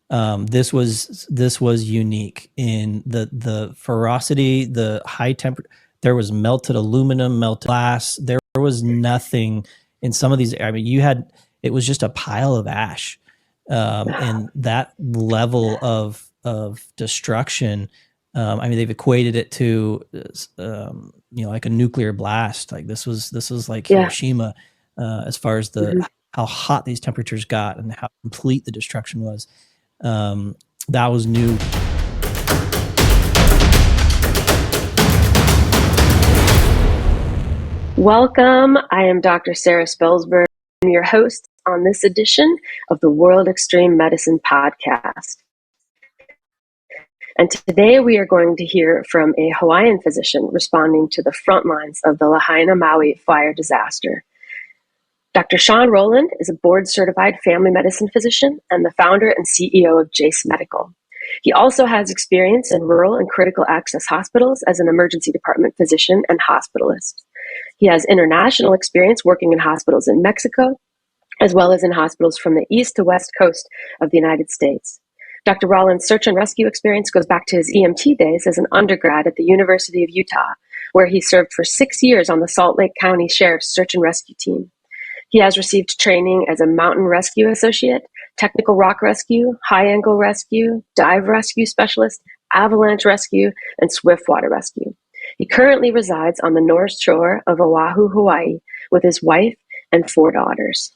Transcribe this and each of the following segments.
This was unique in the ferocity, the high temperature. There was melted aluminum, melted glass. There was nothing in some of these. I mean, it was just a pile of ash, and that level of destruction. I mean, they've equated it to, like a nuclear blast. Like this was like Hiroshima, as far as how hot these temperatures got and how complete the destruction was. That was new. Welcome. I am Dr. Sarah Spelsberg. I'm your host on this edition of the World Extreme Medicine podcast. And today we are going to hear from a Hawaiian physician responding to the front lines of the Lahaina Maui fire disaster. Dr. Shawn Rowland is a board-certified family medicine physician and the founder and CEO of Jase Medical. He also has experience in rural and critical access hospitals as an emergency department physician and hospitalist. He has international experience working in hospitals in Mexico, as well as in hospitals from the east to west coast of the United States. Dr. Rowland's search and rescue experience goes back to his EMT days as an undergrad at the University of Utah, where he served for 6 years on the Salt Lake County Sheriff's Search and Rescue Team. He has received training as a mountain rescue associate, technical rock rescue, high angle rescue, dive rescue specialist, avalanche rescue, and swift water rescue. He currently resides on the North Shore of Oahu, Hawaii, with his wife and 4 daughters.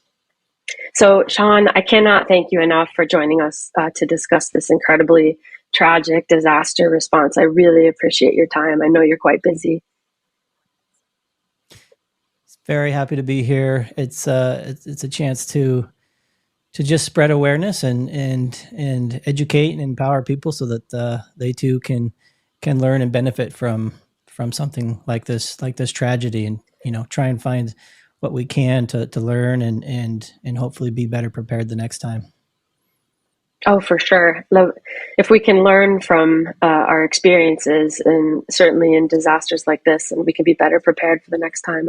So, Shawn, I cannot thank you enough for joining us to discuss this incredibly tragic disaster response. I really appreciate your time. I know you're quite busy. Very happy to be here. It's a chance to just spread awareness and educate and empower people so that they too can learn and benefit from something like this tragedy, and try and find what we can to learn and hopefully be better prepared the next time. Oh, for sure. If we can learn from our experiences, and certainly in disasters like this, and we can be better prepared for the next time,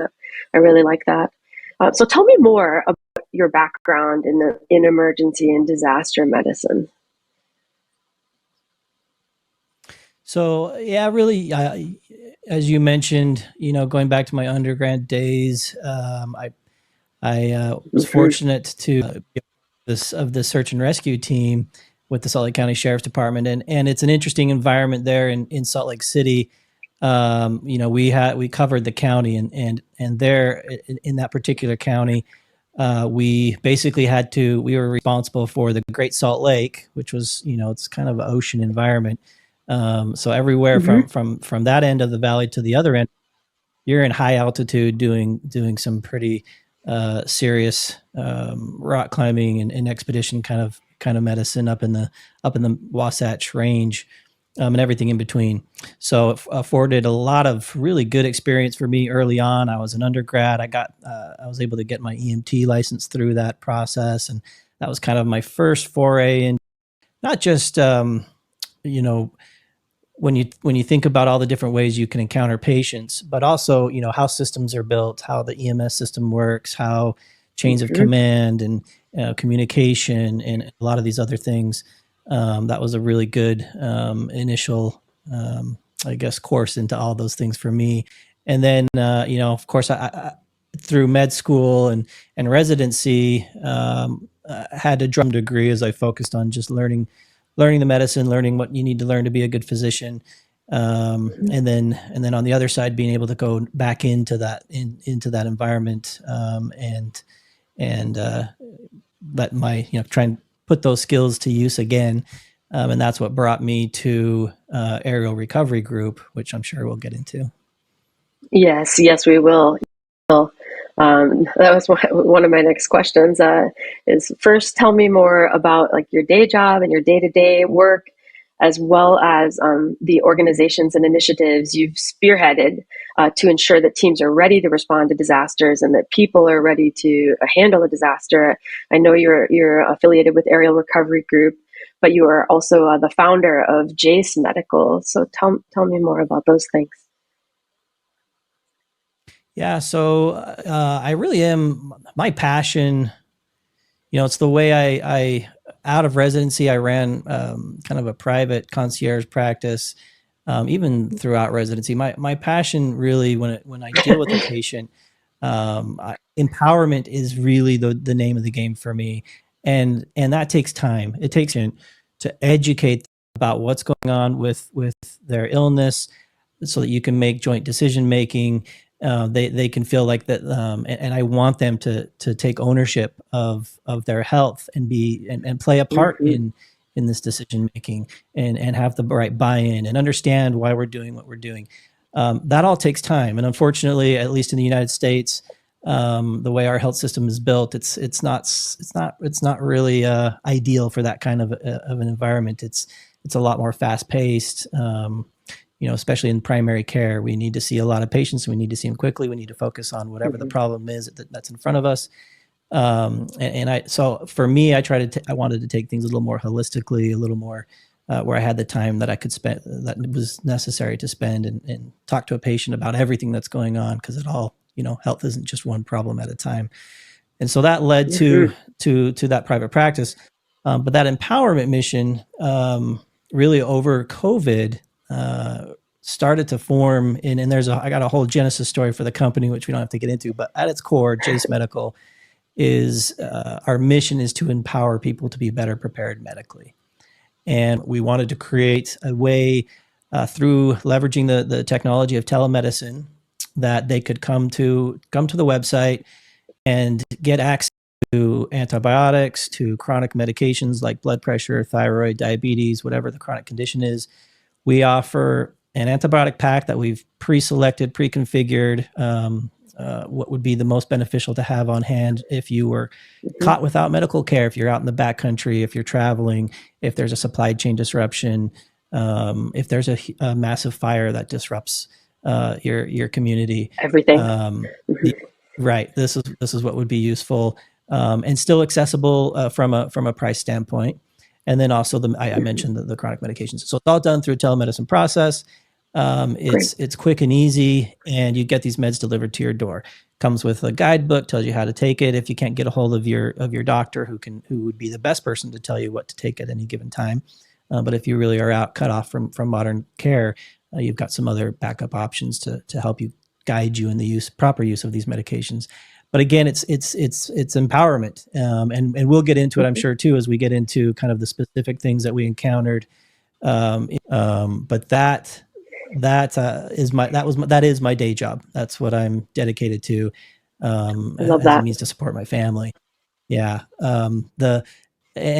I really like that. So tell me more about your background in emergency and disaster medicine. So yeah, really, as you mentioned, going back to my undergrad days, I was fortunate to be of the search and rescue team with the Salt Lake County Sheriff's Department, and it's an interesting environment there in Salt Lake City. We covered the county, and there in that particular county, we basically we were responsible for the Great Salt Lake, which was it's kind of an ocean environment. So everywhere from that end of the valley to the other end, you're in high altitude doing some pretty serious rock climbing and expedition kind of medicine up in the Wasatch Range, and everything in between. So it afforded a lot of really good experience for me early on. I was an undergrad. I was able to get my EMT license through that process, and that was kind of my first foray in not just when you think about all the different ways you can encounter patients, but also, how systems are built, how the EMS system works, how chains of command and communication and a lot of these other things. That was a really good initial, course into all those things for me. And then, of course, I through med school and residency, had a drum degree as I focused on just learning the medicine, learning what you need to learn to be a good physician. And then on the other side, being able to go back into that environment, and let my, try and put those skills to use again. And that's what brought me to Aerial Recovery Group, which I'm sure we'll get into. Yes, we will. That was one of my next questions. Is first, tell me more about like your day job and your day-to-day work, as well as the organizations and initiatives you've spearheaded to ensure that teams are ready to respond to disasters and that people are ready to handle a disaster. I know you're affiliated with Aerial Recovery Group, but you are also the founder of Jase Medical. So tell me more about those things. Yeah, so I really am. My passion it's the way I out of residency, I ran kind of a private concierge practice. Even throughout residency, my passion really, when I deal with a patient, empowerment is really the name of the game for me, and that takes time. It takes to educate about what's going on with their illness, so that you can make joint decision making. They can feel like that, and I want them to take ownership of their health and be and play a part in this decision making, and have the right buy-in and understand why we're doing what we're doing. That all takes time, and unfortunately, at least in the United States, the way our health system is built, it's not really ideal for that kind of an environment. It's a lot more fast paced. Especially in primary care, we need to see a lot of patients. We need to see them quickly. We need to focus on whatever the problem is that's in front of us. So for me, I wanted to take things a little more holistically, a little more where I had the time that I could spend, that was necessary to spend, and talk to a patient about everything that's going on, because it all, health isn't just one problem at a time. And so that led to that private practice. But that empowerment mission, really over COVID, started to form, and I got a whole genesis story for the company, which we don't have to get into, but at its core, Jase Medical is, our mission is to empower people to be better prepared medically. And we wanted to create a way, through leveraging the technology of telemedicine, that they could come to the website and get access to antibiotics, to chronic medications like blood pressure, thyroid, diabetes, whatever the chronic condition is. We offer an antibiotic pack that we've pre-selected, pre-configured, what would be the most beneficial to have on hand if you were caught without medical care, if you're out in the backcountry, if you're traveling, if there's a supply chain disruption, if there's a massive fire that disrupts your community. Everything. Right. This is what would be useful, and still accessible from a price standpoint. And then also I mentioned the chronic medications. So it's all done through a telemedicine process. It's quick and easy, and you get these meds delivered to your door. Comes with a guidebook, tells you how to take it. If you can't get a hold of your doctor, who would be the best person to tell you what to take at any given time. But if you really are cut off from modern care, you've got some other backup options to help you, guide you in the proper use of these medications. But again, it's empowerment, and we'll get into it, I'm sure, too, as we get into kind of the specific things that we encountered. But that is my day job. That's what I'm dedicated to, I love that. as a means to support my family. Yeah, and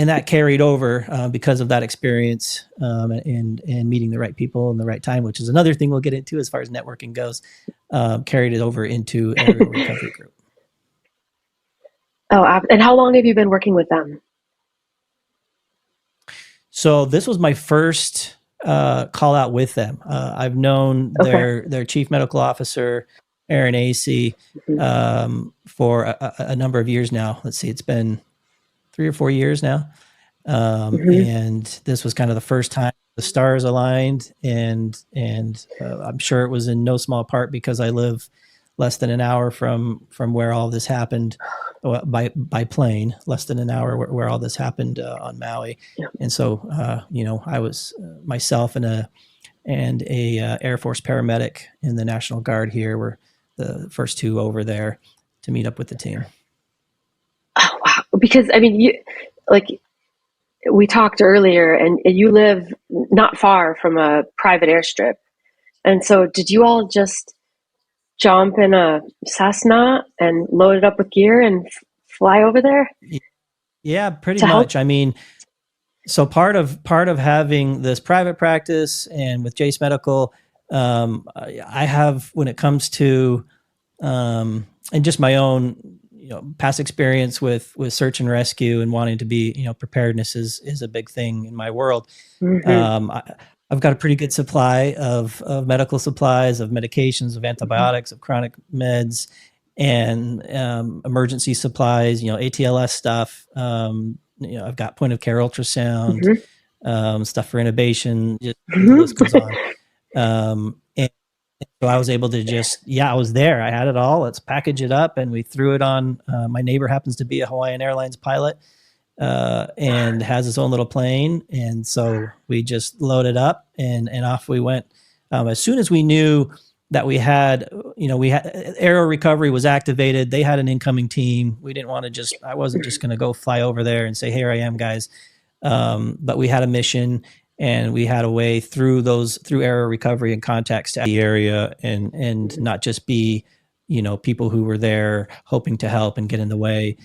that carried over because of that experience, and meeting the right people in the right time, which is another thing we'll get into as far as networking goes. Carried it over into Aerial Recovery Group. Oh, and how long have you been working with them? So this was my first call out with them. I've known their chief medical officer, Aaron Acey, for a number of years now. Let's see, it's been 3 or 4 years now. And this was kind of the first time the stars aligned, and I'm sure it was in no small part because I live less than an hour from where all this happened, by plane, less than an hour where all this happened on Maui. And so, I was myself and a Air Force paramedic in the National Guard here were the first two over there to meet up with the team. Oh, wow. Because, I mean, we talked earlier, and you live not far from a private airstrip. And so did you all just jump in a Cessna and load it up with gear and fly over there? Yeah, pretty much. I mean, so part of having this private practice and with Jase Medical, I have, when it comes to, and just my own, past experience with search and rescue and wanting to be, preparedness is a big thing in my world. I've got a pretty good supply of medical supplies, of medications, of antibiotics, of chronic meds, and emergency supplies, ATLS stuff. I've got point of care ultrasound, stuff for intubation, just the list goes on. So I was able to I was there. I had it all. Let's package it up, and we threw it on. My neighbor happens to be a Hawaiian Airlines pilot, and has his own little plane, and so we just loaded up and off we went. As soon as we knew that we had aero recovery was activated, they had an incoming team. We didn't want to I wasn't just going to go fly over there and say, "Here I am, guys." But we had a mission, and we had a way through aero recovery and contacts to the area, and not just be, people who were there hoping to help and get in the way,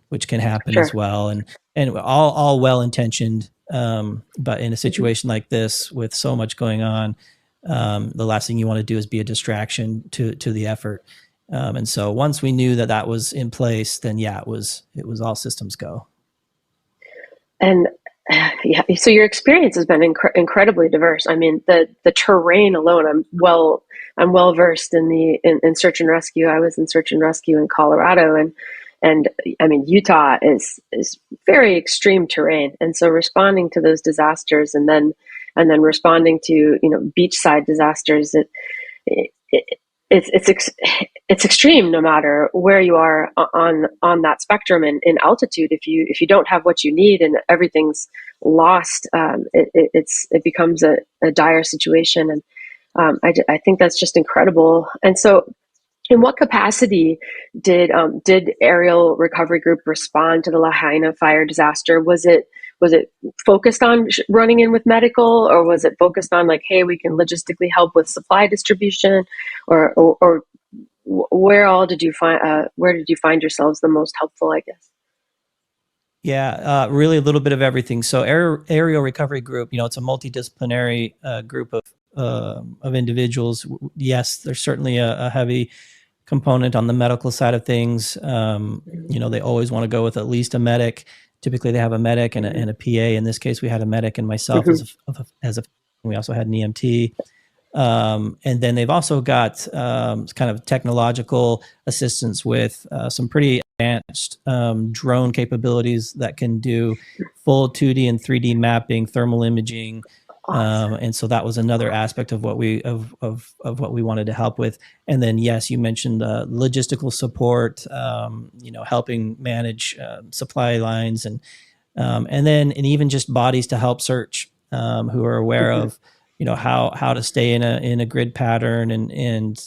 which can happen Sure. as well. And all well intentioned, but in a situation like this with so much going on, the last thing you want to do is be a distraction to the effort. And so once we knew that was in place, then it was all systems go. And yeah, so your experience has been incredibly diverse. I mean, the terrain alone, I'm well versed in search and rescue. I was in search and rescue in Colorado, and I mean, Utah is very extreme terrain. And so responding to those disasters, and then responding to, beachside disasters, it's extreme no matter where you are on that spectrum. And in altitude, if you don't have what you need and everything's lost, it becomes a dire situation. And I think that's just incredible. And so, in what capacity did Aerial Recovery Group respond to the Lahaina fire disaster? Was it focused on running in with medical, or was it focused on like, hey, we can logistically help with supply distribution, or where did you find yourselves the most helpful, I guess? Yeah, really a little bit of everything. So Aerial Recovery Group, it's a multidisciplinary group of individuals. Yes, there's certainly a heavy component on the medical side of things. They always want to go with at least a medic. Typically, they have a medic and a PA. In this case, we had a medic and myself as a. We also had an EMT. And then they've also got kind of technological assistance with some pretty advanced drone capabilities that can do full 2D and 3D mapping, thermal imaging. Awesome. And so that was another aspect of what we wanted to help with. And then, yes, you mentioned logistical support, helping manage supply lines, and even just bodies to help search, who are aware of, how to stay in a grid pattern. And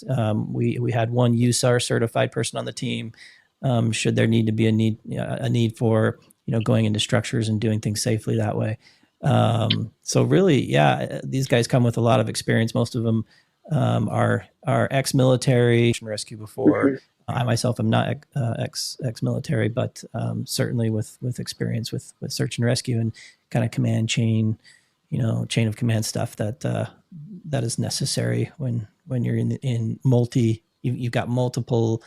we had one USAR certified person on the team, should there need to be a need for, going into structures and doing things safely that way. So really, these guys come with a lot of experience. Most of them are ex-military, rescue before. I myself am not ex-military, but certainly with experience with search and rescue and kind of command chain, chain of command stuff that is necessary when you're in you've got multiple,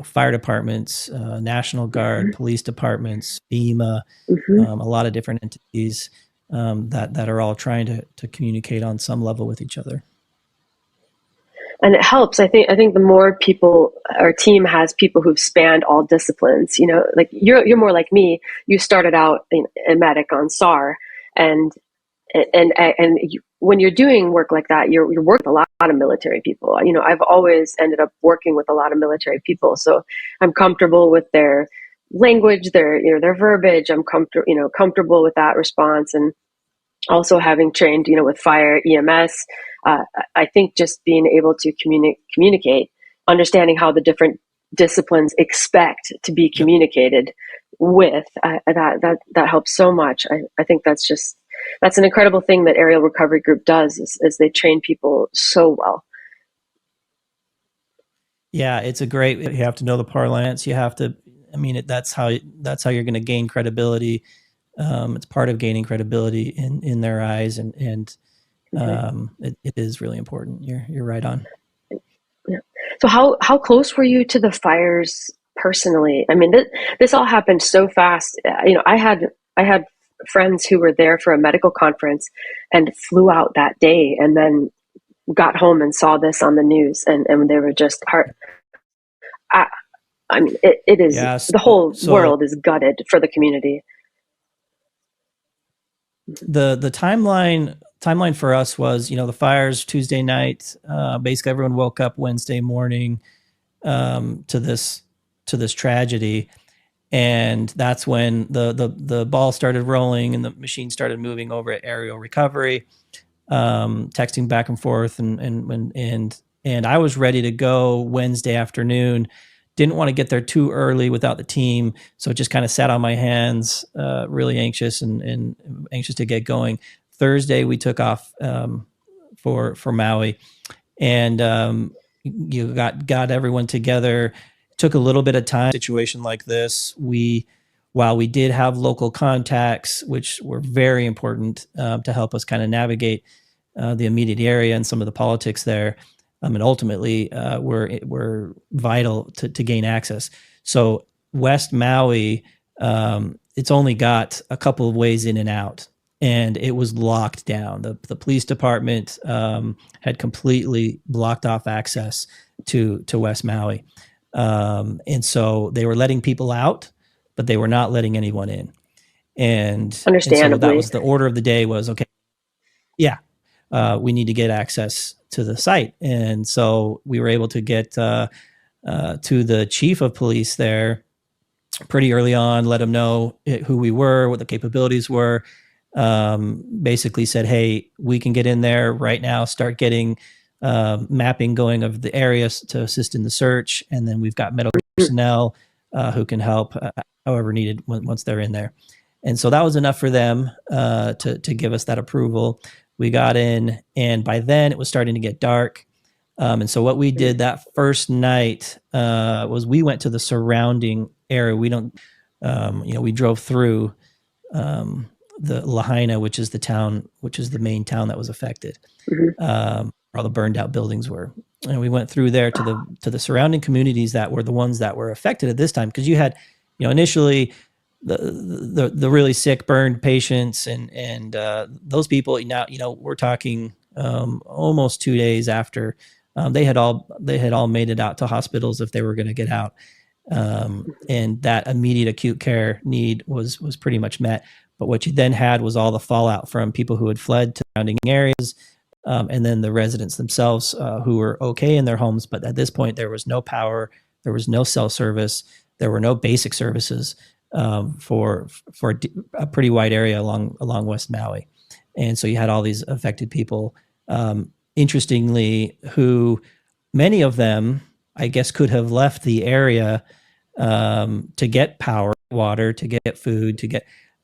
fire departments, National Guard, police departments, FEMA, a lot of different entities that are all trying to communicate on some level with each other. And it helps. I think the more people, our team has people who've spanned all disciplines. Like you're more like me. You started out a medic on SAR, and when you're doing work like that, you're working with a lot of military people. I've always ended up working with a lot of military people, so I'm comfortable with their language, their verbiage. I'm comfortable with that response, and also having trained, with fire EMS. I think just being able to communicate, understanding how the different disciplines expect to be communicated with, that helps so much. I think that's an incredible thing that Aerial Recovery Group does, is they train people so well. Yeah, it's you have to know the parlance. You have to, that's how you're going to gain credibility. It's part of gaining credibility in their eyes, and it is really important. You're right on. Yeah. So how close were you to the fires personally? This all happened so fast. I had friends who were there for a medical conference and flew out that day, and then got home and saw this on the news, and they were just it is, the whole world is gutted for the community. The timeline timeline for us was, the fires Tuesday night. Basically, everyone woke up Wednesday morning to this tragedy, and that's when the ball started rolling and the machine started moving over at aerial recovery, texting back and forth, and I was ready to go Wednesday afternoon. Didn't want to get there too early without the team, so just kind of sat on my hands, really anxious and anxious to get going. Thursday we took off for Maui, and you got everyone together. It took a little bit of time. Situation like this, while we did have local contacts, which were very important to help us kind of navigate the immediate area and some of the politics there, and ultimately were vital to gain access. So West Maui, it's only got a couple of ways in and out, and it was locked down. The police department had completely blocked off access to West Maui, and so they were letting people out, but they were not letting anyone in. And so that was the order of the day. Was okay. Yeah, we need to get access to the site. And so we were able to get to the chief of police there pretty early on, let him know who we were, what the capabilities were. Basically said, hey, we can get in there right now, start getting mapping going of the areas to assist in the search. And then we've got medical personnel who can help however needed once they're in there. And so that was enough for them to give us that approval. We got in, and by then it was starting to get dark. And so what we did that first night was we went to the surrounding area. We drove through the Lahaina, which is the main town that was affected. Where all the burned out buildings were. And we went through there to the surrounding communities that were the ones that were affected at this time. Because you had, initially the really sick, burned patients and those people. Now, we're talking almost 2 days after they had all made it out to hospitals if they were going to get out, and that immediate acute care need was pretty much met. But what you then had was all the fallout from people who had fled to surrounding areas, and then the residents themselves who were okay in their homes, but at this point there was no power, there was no cell service, there were no basic services for a pretty wide area along West Maui. And so you had all these affected people, interestingly, who many of them, I guess, could have left the area to get power, water, to get food,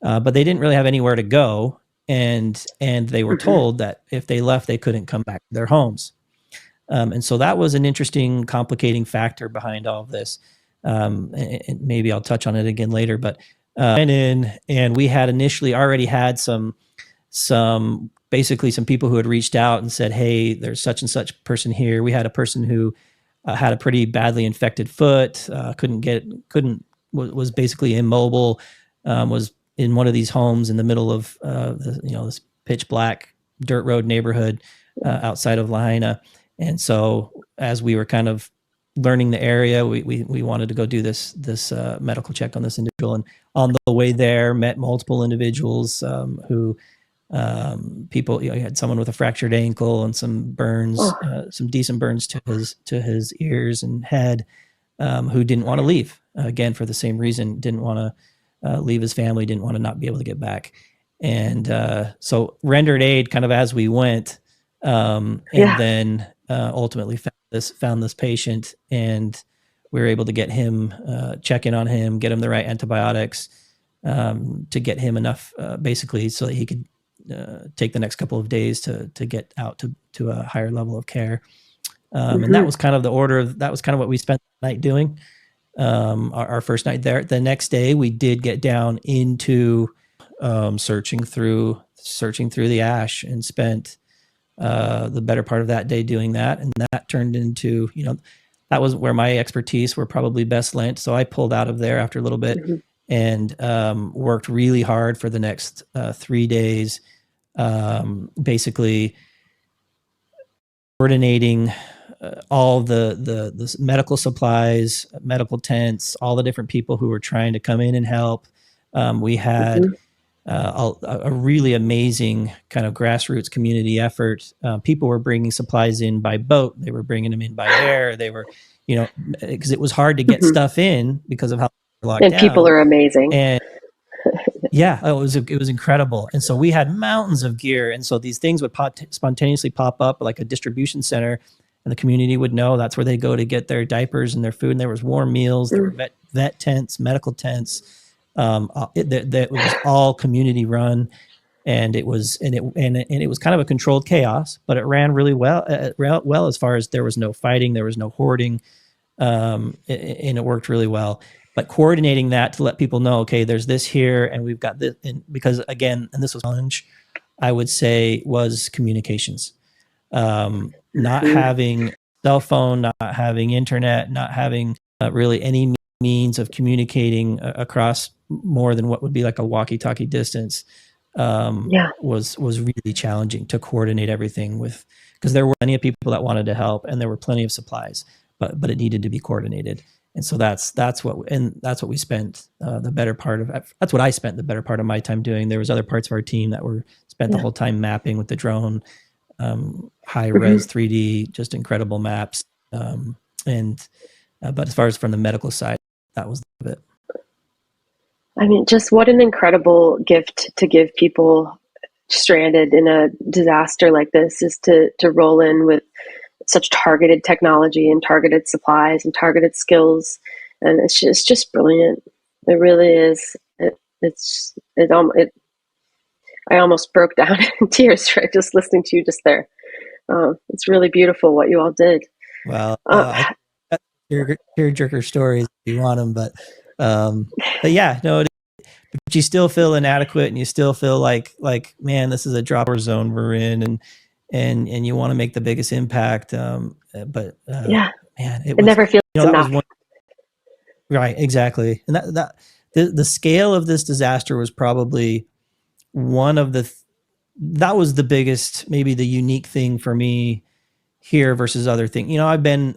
but they didn't really have anywhere to go. And they were told that if they left, they couldn't come back to their homes. And so that was an interesting, complicating factor behind all of this. And maybe I'll touch on it again later, but went in, and we had initially already had some basically some people who had reached out and said, hey, there's such and such person here. We had a person who had a pretty badly infected foot, was basically immobile, was in one of these homes in the middle of this pitch black dirt road neighborhood outside of Lahaina. And so as we were kind of learning the area, we wanted to go do this medical check on this individual. And on the way there, met multiple individuals who people, you had someone with a fractured ankle and some burns, some decent burns to his ears and head, who didn't want to leave, again for the same reason, didn't want to leave his family, didn't want to not be able to get back. And so rendered aid kind of as we went, then ultimately found this patient, and we were able to get him, check in on him, get him the right antibiotics, to get him enough basically so that he could take the next couple of days to get out to a higher level of care. And that was kind of the order. That was kind of what we spent the night doing. Our first night there. The next day, we did get down into searching through the ash, and spent the better part of that day doing that. And that turned into, that was where my expertise were probably best lent. So I pulled out of there after a little bit and worked really hard for the next 3 days, basically coordinating all the medical supplies, medical tents, all the different people who were trying to come in and help. We had a really amazing kind of grassroots community effort. People were bringing supplies in by boat. They were bringing them in by air. They were, because it was hard to get stuff in because of how they were locked And people down. are amazing. And yeah, it was incredible. And so we had mountains of gear. And so these things would spontaneously pop up like a distribution center, and the community would know that's where they go to get their diapers and their food. And there was warm meals, there were vet tents, medical tents. It was all community run, and it was kind of a controlled chaos, but it ran really well as far as there was no fighting, there was no hoarding, and it worked really well. But coordinating that to let people know, okay, there's this here, and we've got this, and because again, and this was a challenge, I would say, was communications. Not having cell phone, not having internet, not having really any means of communicating across more than what would be like a walkie-talkie distance was really challenging to coordinate everything with, because there were plenty of people that wanted to help and there were plenty of supplies, but it needed to be coordinated. And so that's what we spent the better part of, that's what I spent the better part of my time doing. There was other parts of our team that were spent the whole time mapping with the drone, high res 3D, just incredible maps. But as far as from the medical side, that was it. I mean, just what an incredible gift to give people stranded in a disaster like this, is to roll in with such targeted technology and targeted supplies and targeted skills. And it's just brilliant. It really is. I almost broke down in tears, right? Just listening to you just there. It's really beautiful what you all did. Well, tearjerker stories if you want them, but yeah, no, but you still feel inadequate, and you still feel like, man, this is a dropper zone we're in, and you want to make the biggest impact. Man, it never feels enough. Right, exactly. And that the scale of this disaster was probably one of that was the biggest, maybe the unique thing for me here versus other things. I've been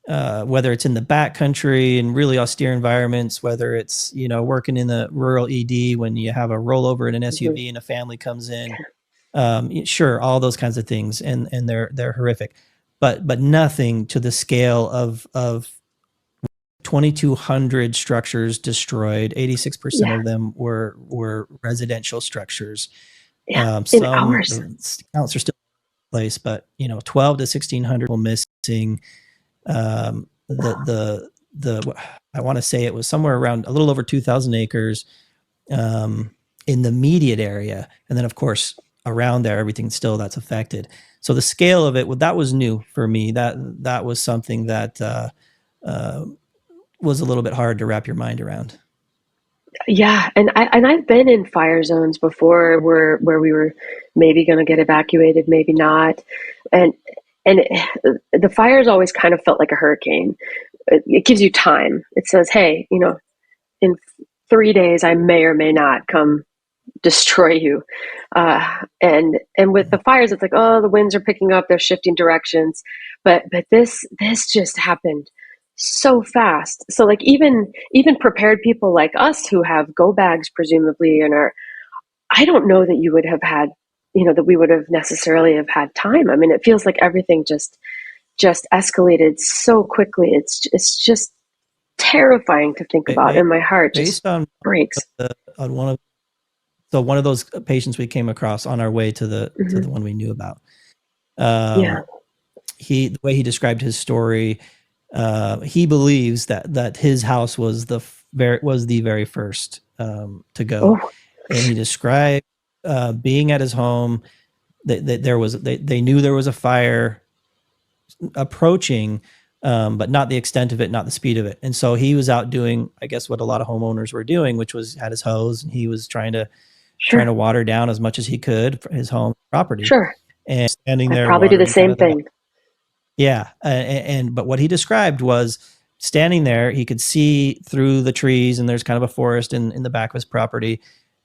whether it's in the backcountry and really austere environments, whether it's, working in the rural ED when you have a rollover in an SUV and a family comes in, sure, all those kinds of things, and they're horrific, but nothing to the scale of 2,200 structures destroyed. 86% of them were residential structures. Some counts are still in place, but 12 to 1,600 people missing. I want to say it was somewhere around a little over 2,000 acres in the immediate area, and then of course around there everything still that's affected. So the scale of it, that was new for me. That was something that was a little bit hard to wrap your mind around. Yeah, and I've been in fire zones before where we were maybe going to get evacuated, maybe not, and the fires always kind of felt like a hurricane. It gives you time. It says, hey, in 3 days I may or may not come destroy you. And with the fires, it's like, oh, the winds are picking up, they're shifting directions. But this just happened so fast. So like even prepared people like us who have go bags presumably and I don't know that you would have had, that we would have necessarily have had time. I mean, it feels like everything just escalated so quickly. It's just terrifying to think about, and my heart just breaks. On one of those patients we came across on our way to the one we knew about. The way he described his story, he believes that his house was the very first to go. And he described being at his home, that they knew there was a fire approaching, but not the extent of it, not the speed of it. And so he was out doing, I guess, what a lot of homeowners were doing, which was had his hose, and he was trying to water down as much as he could for his home property. Sure. And standing there, I'd probably do the same thing. Yeah, but what he described was standing there, he could see through the trees, and there's kind of a forest in the back of his property,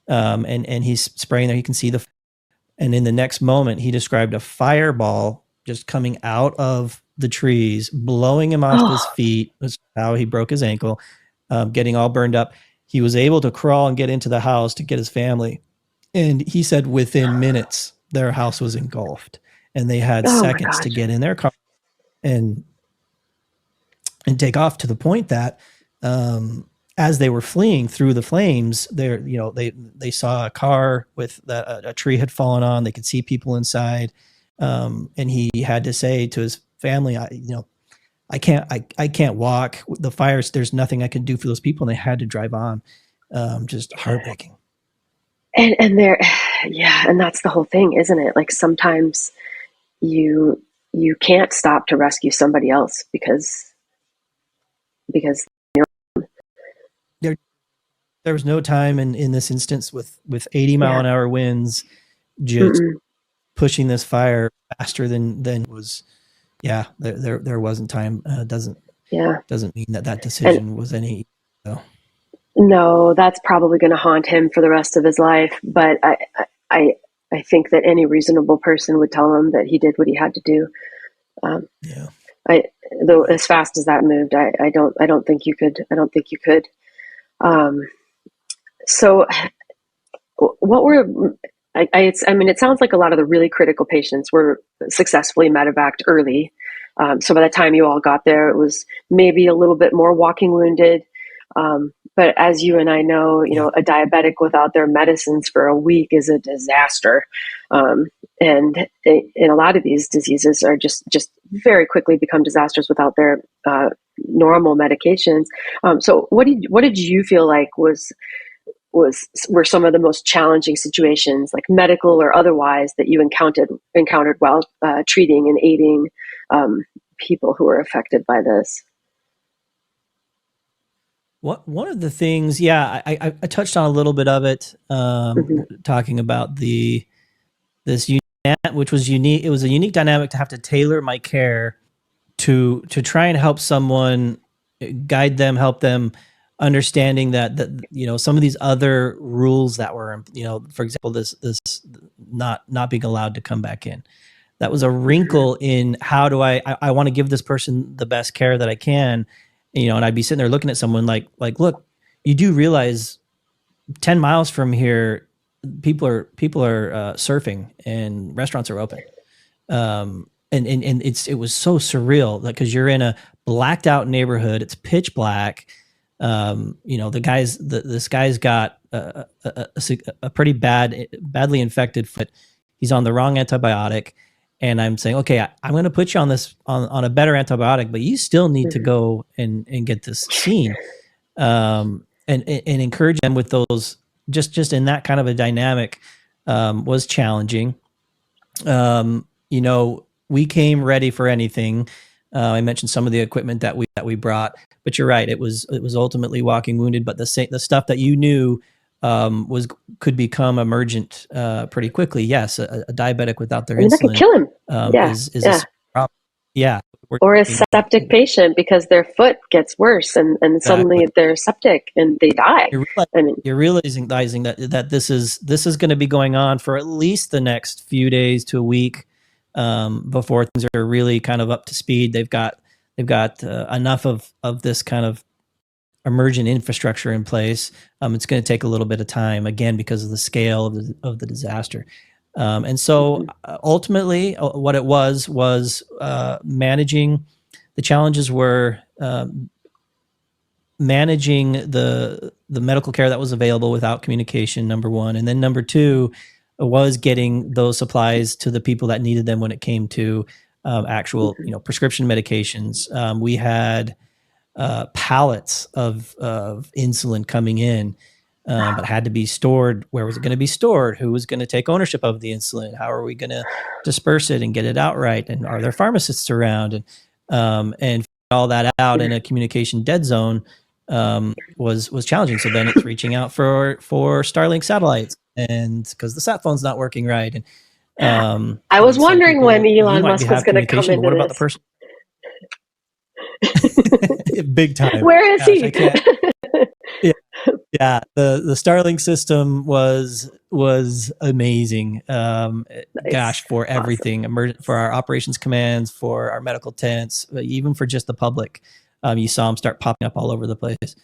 and he's spraying there. He can see and in the next moment, he described a fireball just coming out of the trees, blowing him off his feet. That's how he broke his ankle, getting all burned up. he was able to crawl and get into the house to get his family. And he said within minutes, their house was engulfed, and they had seconds to get in their car and take off, to the point that as they were fleeing through the flames, they saw a car with a tree had fallen on. They could see people inside, and he had to say to his family, I can't walk. The fires, there's nothing I can do for those people. And they had to drive on. Just heartbreaking. And there, yeah, and that's the whole thing, isn't it? Like sometimes you can't stop to rescue somebody else because there was no time in this instance with 80 mile an hour winds, just pushing this fire faster than was. Yeah, there wasn't time. Doesn't mean that decision was any. No, that's probably going to haunt him for the rest of his life. But I think that any reasonable person would tell him that he did what he had to do. Though as fast as that moved, I don't think you could. I don't think you could. So what were it sounds like a lot of the really critical patients were successfully medevaced early. So by the time you all got there, it was maybe a little bit more walking wounded. But as you and I know, a diabetic without their medicines for a week is a disaster. And a lot of these diseases are just very quickly become disasters without their normal medications. So what did you feel like were some of the most challenging situations, like medical or otherwise, that you encountered while treating and aiding people who were affected by this? One of the things, I touched on a little bit of it, talking about this which was unique. It was a unique dynamic to have to tailor my care to try and help someone, guide them, help them, understanding that some of these other rules that were, for example, this not being allowed to come back in. That was a wrinkle in how do I want to give this person the best care that I can. And I'd be sitting there looking at someone like, look, you do realize 10 miles from here, people are surfing and restaurants are open. And it was so surreal, because you're in a blacked out neighborhood. It's pitch black. This guy's got a pretty badly infected foot. He's on the wrong antibiotic. And I'm saying, okay, I'm going to put you on a better antibiotic, but you still need to go and get this seen, and encourage them with those. Just in that kind of a dynamic was challenging. We came ready for anything. I mentioned some of the equipment that we brought, but you're right. It was ultimately walking wounded, but the stuff that you knew could become emergent pretty quickly. Yes, a diabetic without their insulin, that could kill him. Is a problem. Yeah, or a septic patient, because their foot gets worse and suddenly they're septic and they die. You're realizing that this is going to be going on for at least the next few days to a week before things are really kind of up to speed. They've got enough of this kind of emergent infrastructure in place. It's going to take a little bit of time, again, because of the scale of the disaster. And so ultimately what it was managing. The challenges were managing the medical care that was available without communication, number one. And then number two was getting those supplies to the people that needed them when it came to actual, prescription medications. We had pallets of insulin coming in, but had to be stored. Where was it going to be stored? Who was going to take ownership of the insulin? How are we going to disperse it and get it out right? And are there pharmacists around? And all that out in a communication dead zone was challenging. So then it's reaching out for Starlink satellites, and because the sat phone's not working right. And I was wondering when Elon Musk was going to come into what about the person? Big time. Where is he? Yeah. The Starlink system was amazing. Nice. For everything, for our operations commands, for our medical tents, even for just the public. You saw them start popping up all over the place.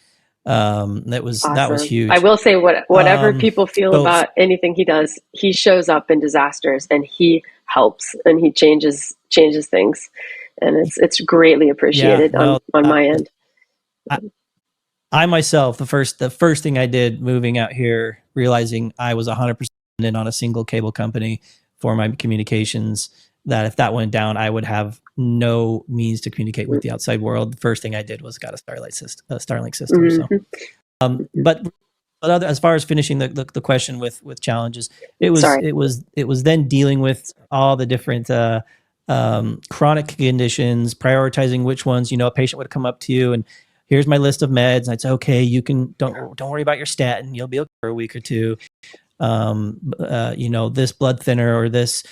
That was Awesome. I huge. will say whatever people feel So about anything he does, he shows up in disasters and he helps and he changes things. And it's greatly yeah, appreciated no, on my end. I myself, the first thing I did moving out here, realizing I was 100% in on a single cable company for my communications, that if that went down, I would have no means to communicate with the outside world. The first thing I did was got a Starlink system. So, but as far as finishing the question with challenges, it Sorry. was then dealing with all the different chronic conditions, prioritizing which ones. A patient would come up to you and here's my list of meds, and I'd say, okay, you can don't worry about your statin, you'll be okay for a week or two. This blood thinner or this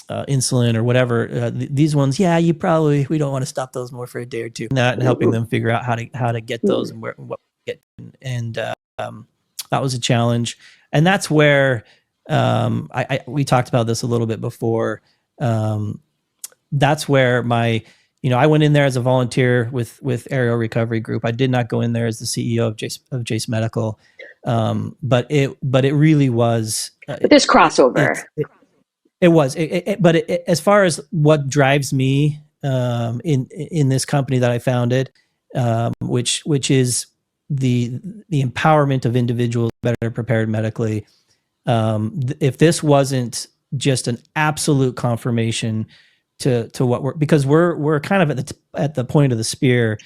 insulin or whatever, these ones, yeah, we don't want to stop those more for a day or two. And helping them figure out how to get those and what get. And that was a challenge. And that's where we talked about this a little bit before. That's where I went in there as a volunteer with Aerial Recovery Group. I did not go in there as the CEO of Jase Medical, but it really was. But there's crossover. It was, but as far as what drives me in this company that I founded, which is the empowerment of individuals better prepared medically. If this wasn't just an absolute confirmation to what because we're kind of at the point of the spear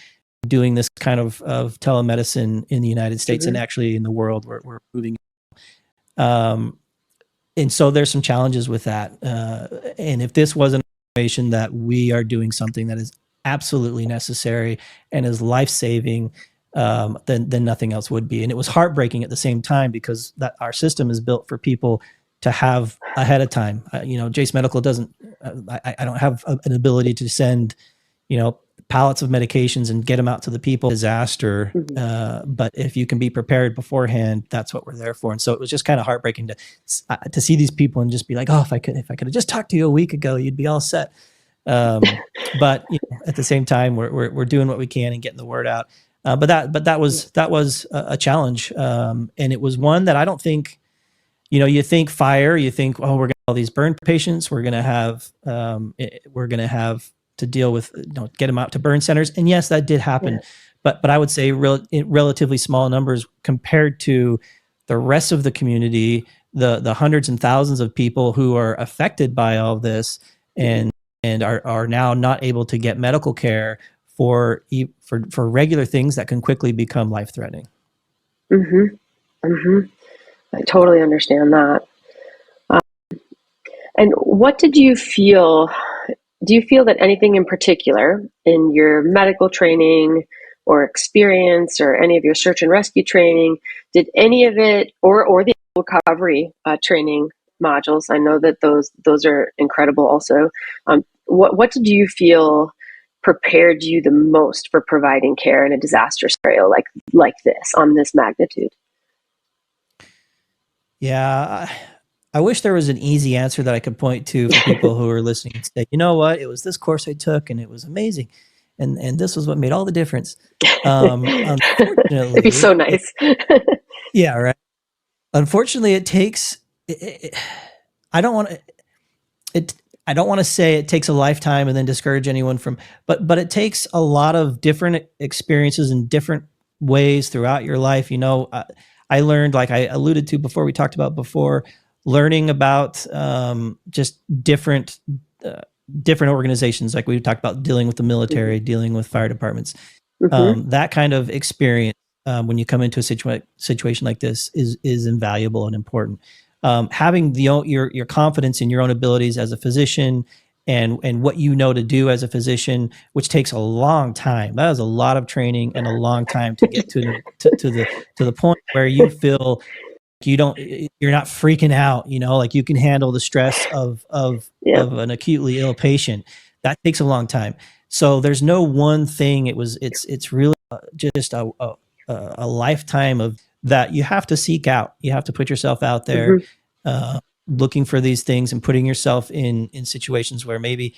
doing this kind of telemedicine in the United States and actually in the world we're moving. And so there's some challenges with that. And if this wasn't information that we are doing something that is absolutely necessary and is life-saving, then nothing else would be. And it was heartbreaking at the same time because that our system is built for people to have ahead of time. Jase Medical doesn't, I don't have an ability to send, pallets of medications and get them out to the people. Disaster. But if you can be prepared beforehand, that's what we're there for. And so it was just kind of heartbreaking to see these people and just be like, oh, if I could have just talked to you a week ago, you'd be all set. But at the same time, we're doing what we can and getting the word out. But that was a challenge. And it was one that I don't think, you think fire, you think, oh, we're going to have all these burn patients. We're going to have to deal with, get them out to burn centers. And yes, that did happen. Yeah. But I would say relatively small numbers compared to the rest of the community, the hundreds and thousands of people who are affected by all this and are now not able to get medical care for regular things that can quickly become life-threatening. I totally understand that. And what did you feel? Do you feel that anything in particular in your medical training or experience or any of your search and rescue training, did any of it or the recovery training modules? I know that those are incredible also. What did you feel prepared you the most for providing care in a disaster scenario like this on this magnitude? Yeah, I wish there was an easy answer that I could point to for people who are listening and say, you know what, it was this course I took and it was amazing. And this was what made all the difference. Unfortunately, it'd be so nice. Yeah, right. Unfortunately, it takes, I don't want to say it takes a lifetime and then discourage anyone from, but it takes a lot of different experiences in different ways throughout your life. I learned, like I alluded to before, we talked about before, learning about just different organizations. Like we talked about dealing with the military, dealing with fire departments. That kind of experience when you come into a situation like this is invaluable and important. Having your confidence in your own abilities as a physician and what you know to do as a physician, which takes a long time. That is a lot of training and a long time to get to the point where you feel you're not freaking out, like you can handle the stress of an acutely ill patient. That takes a long time. So there's no one thing. It's really just a lifetime of that you have to seek out. You have to put yourself out there, looking for these things and putting yourself in situations where maybe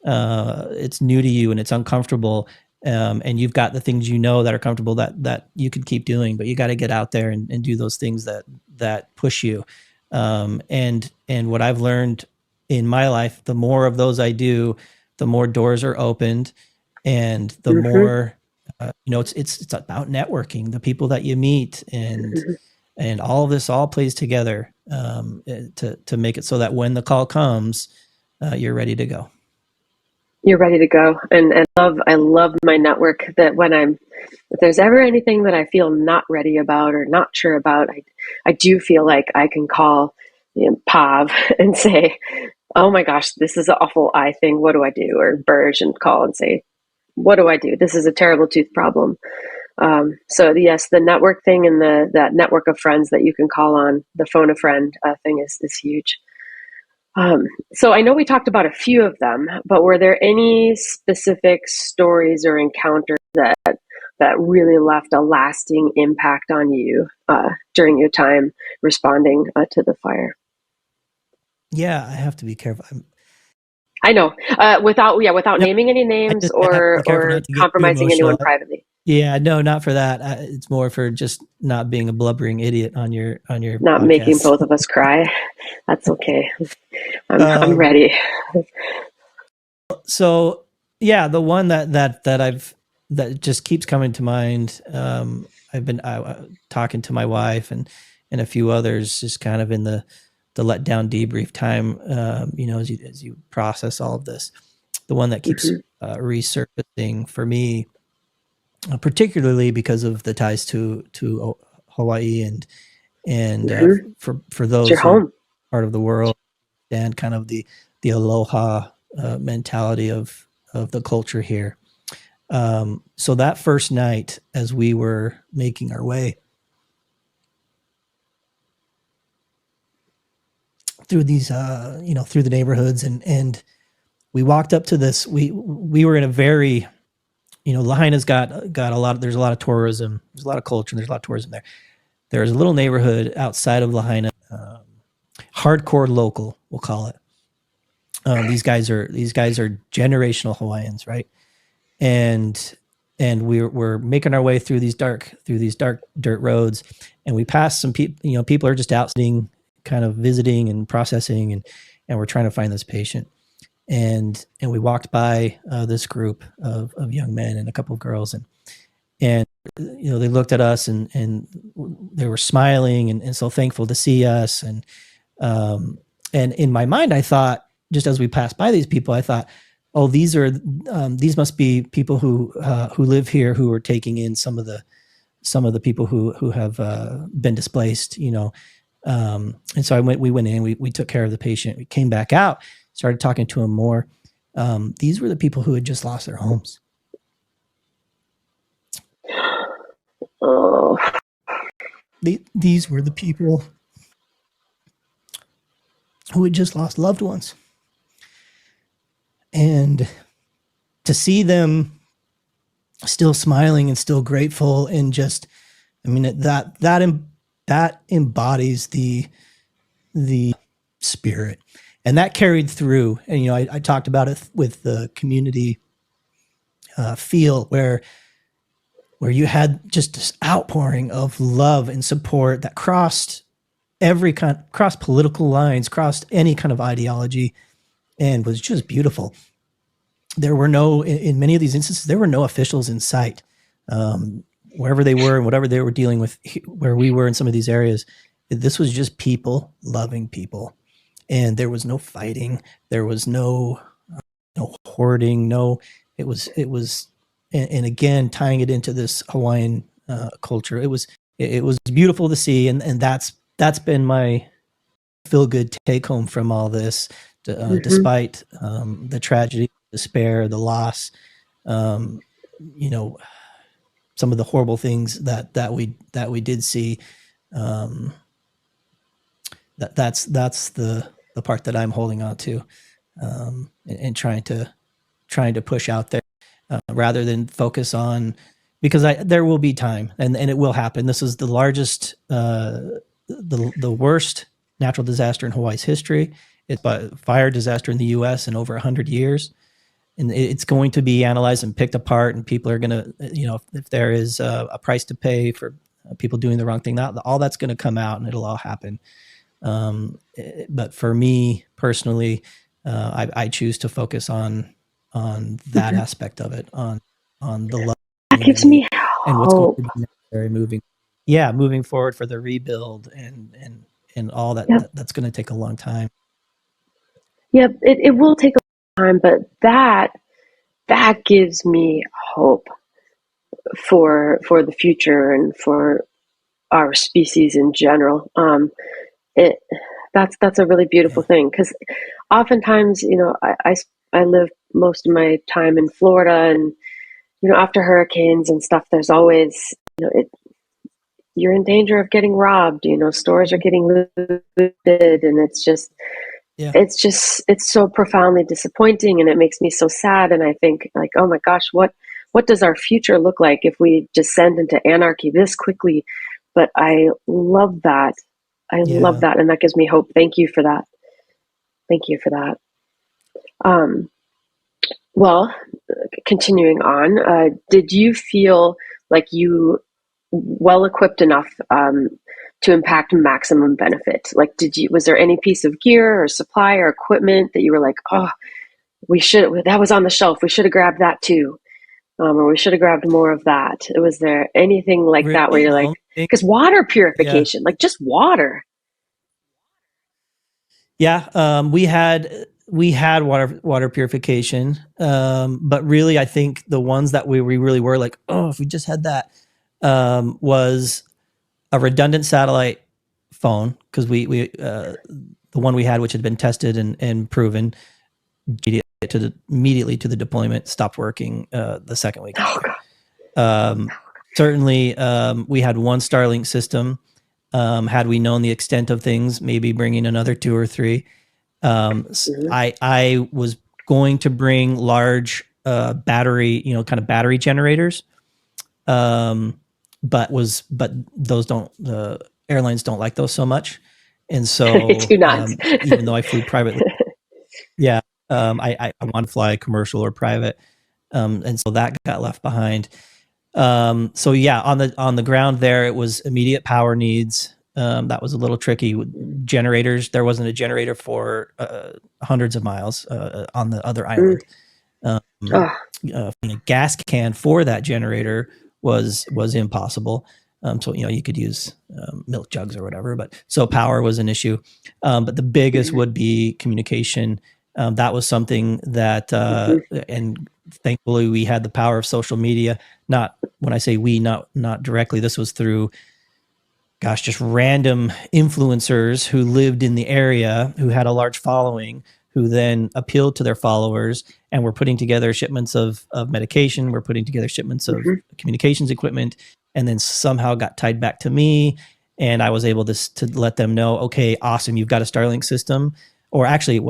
it's new to you and it's uncomfortable. and you've got the things that are comfortable that you can keep doing, but you got to get out there and do those things that push you. And what I've learned in my life, the more of those I do, the more doors are opened, and the more it's about networking, the people that you meet, and all of this all plays together to make it so that when the call comes, you're ready to go. You're ready to go. And I love my network, that if there's ever anything that I feel not ready about or not sure about, I do feel like I can call Pav and say, oh my gosh, this is an awful eye thing. What do I do? Or Burge and call and say, what do I do? This is a terrible tooth problem. So yes, the network thing and that network of friends that you can call on, the phone a friend thing is huge. So I know we talked about a few of them, but were there any specific stories or encounters that really left a lasting impact on you during your time responding to the fire? Yeah, I have to be careful. I know, without naming any names I have to be careful or not to get too compromising emotional. anyone privately. Yeah, no, not for that. It's more for just not being a blubbering idiot on your Not podcast. making both of us cry. That's okay. I'm ready. So yeah, the one that just keeps coming to mind. I've been talking to my wife and a few others, just kind of in the letdown debrief time. As you process all of this, the one that keeps resurfacing for me, particularly because of the ties to Hawaii and for those your home part of the world, and kind of the aloha mentality of the culture here. So that first night, as we were making our way through these, through the neighborhoods, and we walked up to this. We were in a very, Lahaina's got a lot. There's a lot of tourism. There's a lot of culture. And there's a lot of tourism there. There's a little neighborhood outside of Lahaina, hardcore local, we'll call it. These guys are generational Hawaiians, right? And we're making our way through these dark dirt roads, and we passed some people. People are just out sitting, kind of visiting and processing, and we're trying to find this patient. And we walked by this group of young men and a couple of girls, and they looked at us and they were smiling and so thankful to see us. And in my mind, I thought, just as we passed by these people, I thought, oh, these must be people who live here, who are taking in some of the people who have been displaced, and so we went in, we took care of the patient, we came back out, started talking to him more. These were the people who had just lost their homes. Oh. These were the people who had just lost loved ones. And to see them still smiling and still grateful, and just, that embodies the spirit, and that carried through. And I talked about it with the community feel, where you had just this outpouring of love and support that crossed crossed political lines, crossed any kind of ideology, and was just beautiful. There were in many of these instances, there were no officials in sight. Wherever they were and whatever they were dealing with, where we were in some of these areas, this was just people loving people. And there was no fighting. There was no hoarding. It was, and again, tying it into this Hawaiian culture, it was beautiful to see. And that's been my feel good take home from all this, despite the tragedy, despair, the loss, some of the horrible things that we did see. That's the part that I'm holding on to, and trying to push out there, rather than focus on, because there will be time, and it will happen. This is the largest, the worst natural disaster in Hawaii's history. It's a fire disaster in the U.S. in over 100 years. and it's going to be analyzed and picked apart, and people are going to, if there is a price to pay for people doing the wrong thing, all that's going to come out, and it'll all happen. But for me personally, I choose to focus on that aspect of it, on the love That gives community me and what's going hope. to be necessary moving forward for the rebuild and all that. Yep. That's going to take a long time. Yep. It will take a long time, but that gives me hope for the future and for our species in general. That's a really beautiful thing, because oftentimes, I live most of my time in Florida, and after hurricanes and stuff, there's always, you're in danger of getting robbed. Stores are getting looted, and it's so profoundly disappointing, and it makes me so sad. And I think, like, oh my gosh, what does our future look like if we descend into anarchy this quickly? But I love that. Love that, and that gives me hope. Thank you for that. Thank you for that. Well, continuing on, did you feel like you well equipped enough to impact maximum benefit? Like, was there any piece of gear or supply or equipment that you were like, oh, that was on the shelf, we should have grabbed that too, or we should have grabbed more of that? Was there anything like Really, that where you're like, because water purification, like just water. Yeah, we had water purification, but really, I think the ones that we really were like, oh, if we just had that, was a redundant satellite phone, because the one we had, which had been tested and proven, immediately to the deployment, stopped working the second week. Certainly, we had one Starlink system. Had we known the extent of things, maybe bringing another 2 or 3. I was going to bring large battery, kind of battery generators, but the airlines don't like those so much, and so even though I flew privately, I want to fly commercial or private, and so that got left behind. On the ground there, it was immediate power needs. That was a little tricky with generators. There wasn't a generator for hundreds of miles on the other island. A gas can for that generator was impossible. So you could use milk jugs or whatever, so power was an issue. But the biggest would be communication. That was something that, and thankfully we had the power of social media. Not when I say we, not directly. This was through, just random influencers who lived in the area, who had a large following, who then appealed to their followers, and were putting together shipments of medication. We're putting together shipments of communications equipment, and then somehow got tied back to me. And I was able to let them know, okay, awesome, you've got a Starlink system. Or actually,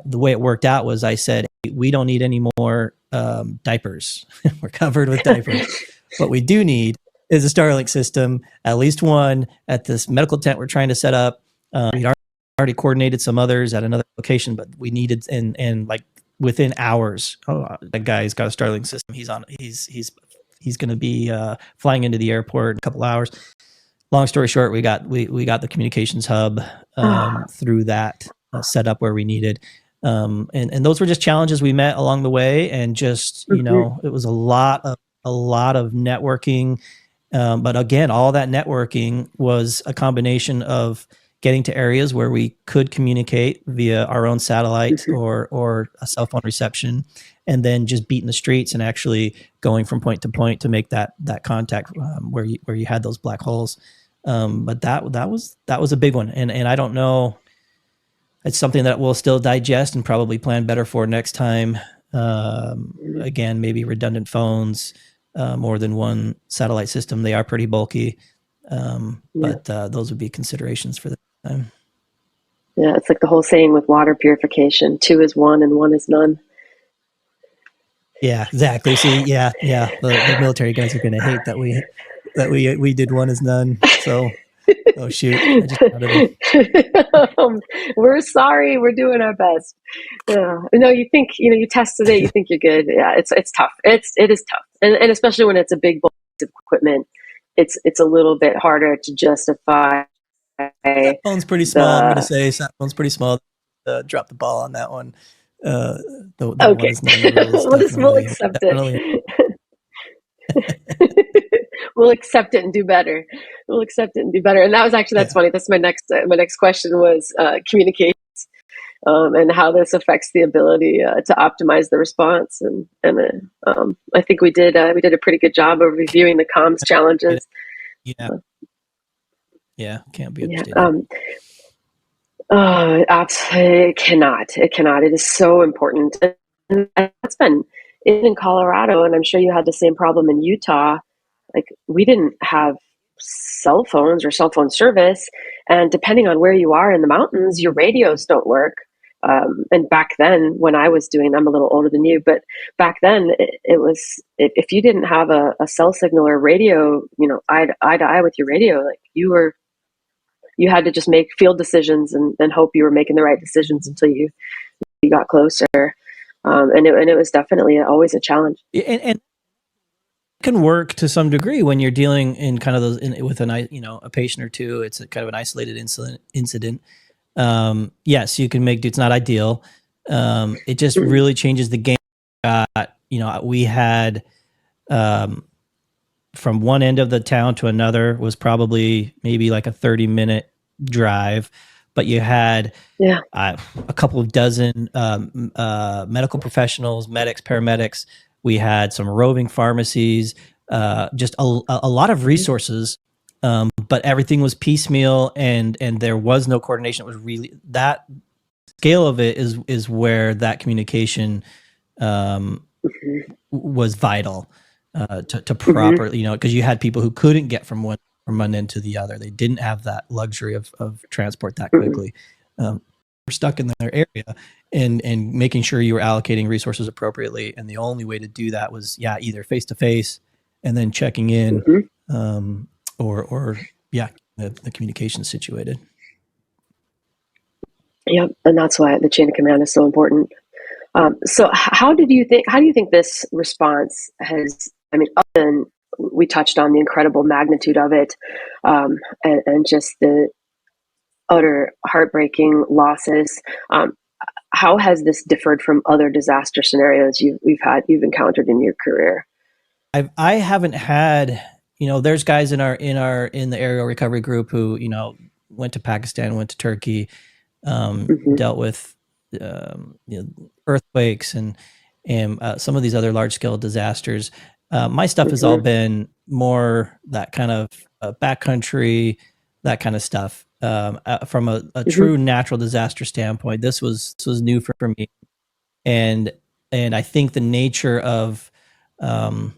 the way it worked out was I said, hey, we don't need any more diapers. We're covered with diapers. What we do need is a Starlink system, at least one, at this medical tent we're trying to set up. We'd already coordinated some others at another location, but we needed, and like within hours, that guy's got a Starlink system. He's going to be flying into the airport in a couple hours. Long story short, we got the communications hub through that setup where we needed. And those were just challenges we met along the way, and just it was a lot of networking. But again, all that networking was a combination of getting to areas where we could communicate via our own satellite or a cell phone reception, and then just beating the streets and actually going from point to point to make that contact where you had those black holes. But that was a big one, and I don't know. It's something that we'll still digest and probably plan better for next time. Again, maybe redundant phones, more than one satellite system. They are pretty bulky, but those would be considerations for the time. Yeah, it's like the whole saying with water purification: 2 is 1 and 1 is none. Yeah, exactly. See, the military guys are going to hate that we did 1 is none. So Oh shoot! I just thought of it. We're sorry. We're doing our best. Yeah. No, you think, you tested it, you think you're good. Yeah, it's tough. It is tough. And especially when it's a big bulk of equipment, it's a little bit harder to justify That phone's pretty small. I'm gonna the say that phone's pretty small. Drop the ball on that one. Uh, that one okay. is not in the rules. We'll accept Definitely. it. We'll accept it and do better. We'll accept it and do better. And that was actually, that's Yeah. funny. That's my next question was communication, and how this affects the ability to optimize the response. And I think we did a pretty good job of reviewing the comms challenges. Yeah. Yeah. Can't be Yeah. understated. Oh, absolutely, it cannot. It cannot. It is so important. And that's been in Colorado, and I'm sure you had the same problem in Utah. Like, we didn't have cell phones or cell phone service, and depending on where you are in the mountains, your radios don't work. And back then, when I was doing, I'm a little older than you, but back then it was, if you didn't have a cell signal or radio, eye to eye with your radio, like you had to just make field decisions and hope you were making the right decisions until you got closer. And it was definitely always a challenge. And can work to some degree when you're dealing in kind of those with a patient or two. It's a kind of an isolated incident. Yes, you can make do. It's not ideal. It just really changes the game. We had from one end of the town to another was probably maybe like a 30-minute drive, but you had a couple of dozen medical professionals, medics, paramedics. We had some roving pharmacies, just a lot of resources, but everything was piecemeal, and there was no coordination. It was really that scale of it is where that communication was vital to properly, because you had people who couldn't get from one end to the other. They didn't have that luxury of transport that quickly. Were stuck in their area, and making sure you were allocating resources appropriately. And the only way to do that was either face to face and then checking in, or the communication situated. Yep, and that's why the chain of command is so important. So how do you think this response has, other than we touched on the incredible magnitude of it, and just the utter heartbreaking losses, how has this differed from other disaster scenarios you've encountered in your career? I haven't had, there's guys in the aerial recovery group who, went to Pakistan, went to Turkey, dealt with earthquakes and some of these other large scale disasters. My stuff has all been more that kind of backcountry, that kind of stuff. From a true natural disaster standpoint, this was new for me, and I think the nature of and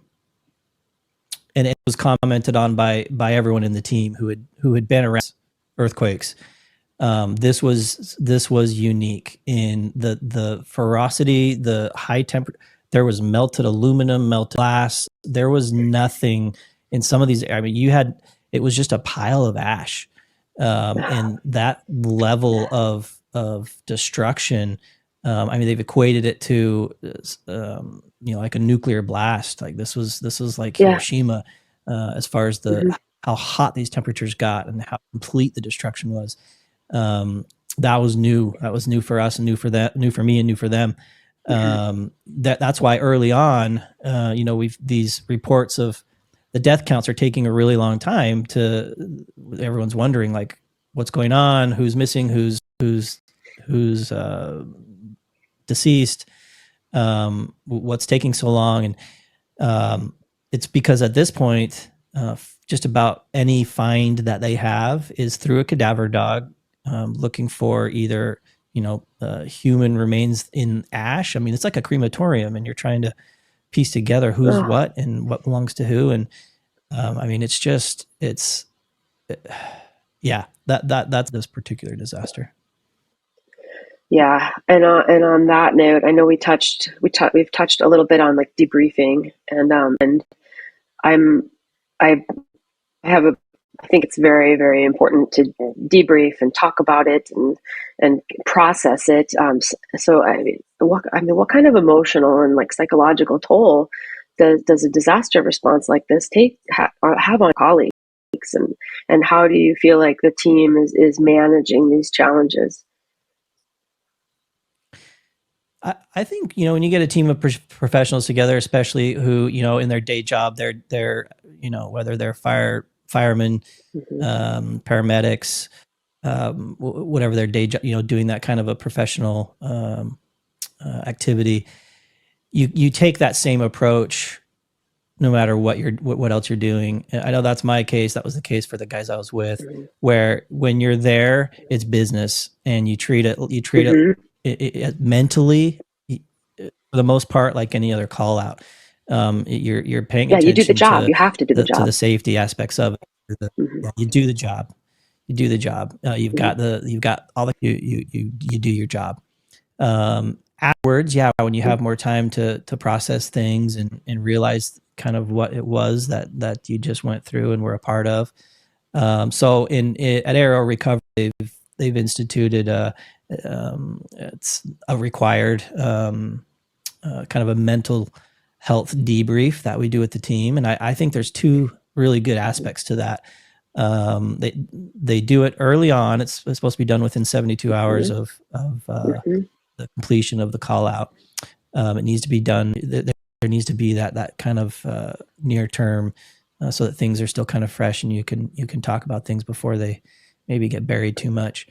it was commented on by everyone in the team who had been around earthquakes. This was unique in the ferocity, the high temperature. There was melted aluminum, melted glass. There was nothing in some of these. It was just a pile of ash, and that level of destruction. They've equated it to, like a nuclear blast. Like this was like Hiroshima, as far as how hot these temperatures got and how complete the destruction was. That was new. That was new for us and new for me and new for them. That's why early on, these reports of the death counts are taking a really long time everyone's wondering like what's going on, who's missing, who's deceased, what's taking so long. And it's because at this point, just about any find that they have is through a cadaver dog, looking for either, human remains in ash. It's like a crematorium, and you're trying to piece together who's what and what belongs to who. And that's this particular disaster. Yeah, and on that note, I know we've touched a little bit on like debriefing, and I have a I think it's very, very important to debrief and talk about it and process it. What kind of emotional and like psychological toll does a disaster response like this have on colleagues, and how do you feel like the team is managing these challenges? I think, when you get a team of professionals together, especially who, in their day job, they're whether they're firemen, paramedics, whatever their day job, doing that kind of a professional activity, you take that same approach no matter what else you're doing. And I know that's my case. That was the case for the guys I was with, where when you're there, it's business, and you treat it mentally, for the most part, like any other call out. You're paying attention. You do the job. You have to do the job. To the safety aspects of it. You do the job. You've got all the you do your job. Afterwards, when you have more time to process things and realize kind of what it was that you just went through and were a part of. So at Aero Recovery, they've instituted it's a required kind of a mental health debrief that we do with the team, and I think there's two really good aspects to that. They do it early on. It's supposed to be done within 72 hours of the completion of the call out. It needs to be done. There needs to be that kind of near term, so that things are still kind of fresh, and you can talk about things before they maybe get buried too much.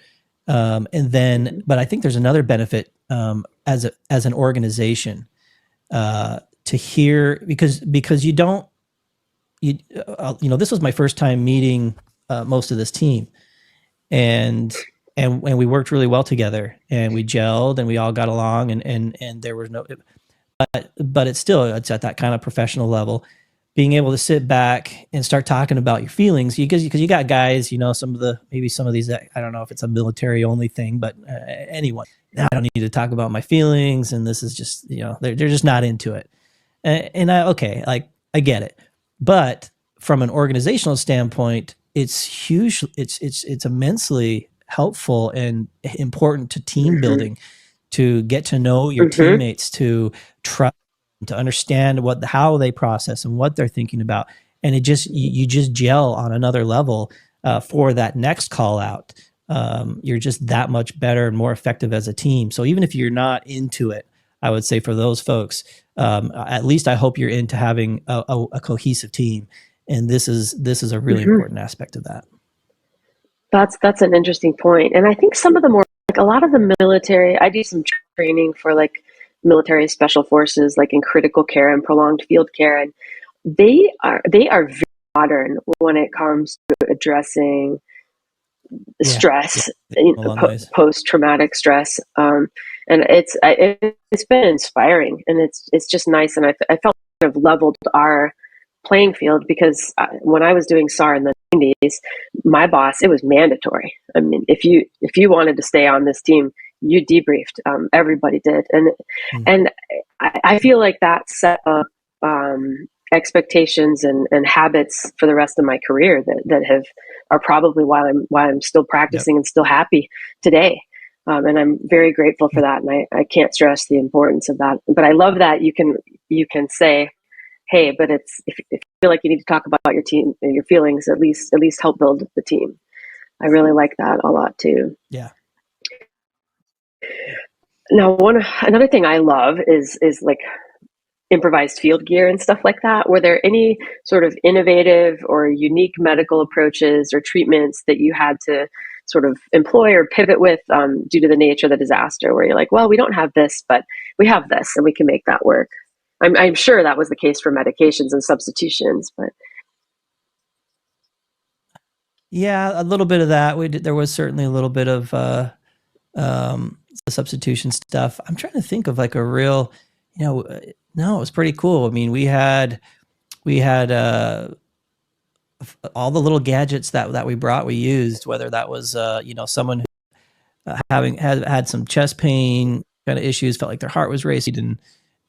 But I think there's another benefit as an organization to hear, because you don't. This was my first time meeting most of this team, and we worked really well together, and we gelled, and we all got along, and there was no, but it's at that kind of professional level, being able to sit back and start talking about your feelings, because you got guys, some of these, I don't know if it's a military only thing, but anyone, I don't need to talk about my feelings, and this is just, they're just not into it. And I get it. But from an organizational standpoint, it's huge. It's immensely helpful and important to team building, to get to know your teammates, to trust, to understand how they process and what they're thinking about. And you just gel on another level for that next call out. You're just that much better and more effective as a team. So even if you're not into it, I would say for those folks, at least I hope you're into having a cohesive team. And this is a really important aspect of that. That's an interesting point. And I think some of the more, like a lot of the military, I do some training for like military special forces, like in critical care and prolonged field care. And they are very modern when it comes to addressing stress, post-traumatic stress. And it's been inspiring, and it's just nice. And I felt kind of leveled our playing field, because when I was doing SAR in the 90s, my boss, it was mandatory. I mean, if you wanted to stay on this team, you debriefed. Everybody did, and I feel like that set up expectations and habits for the rest of my career that are probably why I'm still practicing and still happy today. And I'm very grateful for that, and I can't stress the importance of that. But I love that you can say, hey, but if you feel like you need to talk about your team, your feelings, at least help build the team. I really like that a lot too. Yeah. Now, another thing I love is like improvised field gear and stuff like that. Were there any sort of innovative or unique medical approaches or treatments that you had to sort of employ or pivot with due to the nature of the disaster, where you're like, well, we don't have this, but we have this, and we can make that work? I'm sure that was the case for medications and substitutions, but yeah, a little bit of that. There was certainly a little bit of the substitution stuff. I'm trying to think of like a real, no, it was pretty cool. I mean, we had all the little gadgets that we brought, we used, whether that was someone who had some chest pain kind of issues, felt like their heart was racing,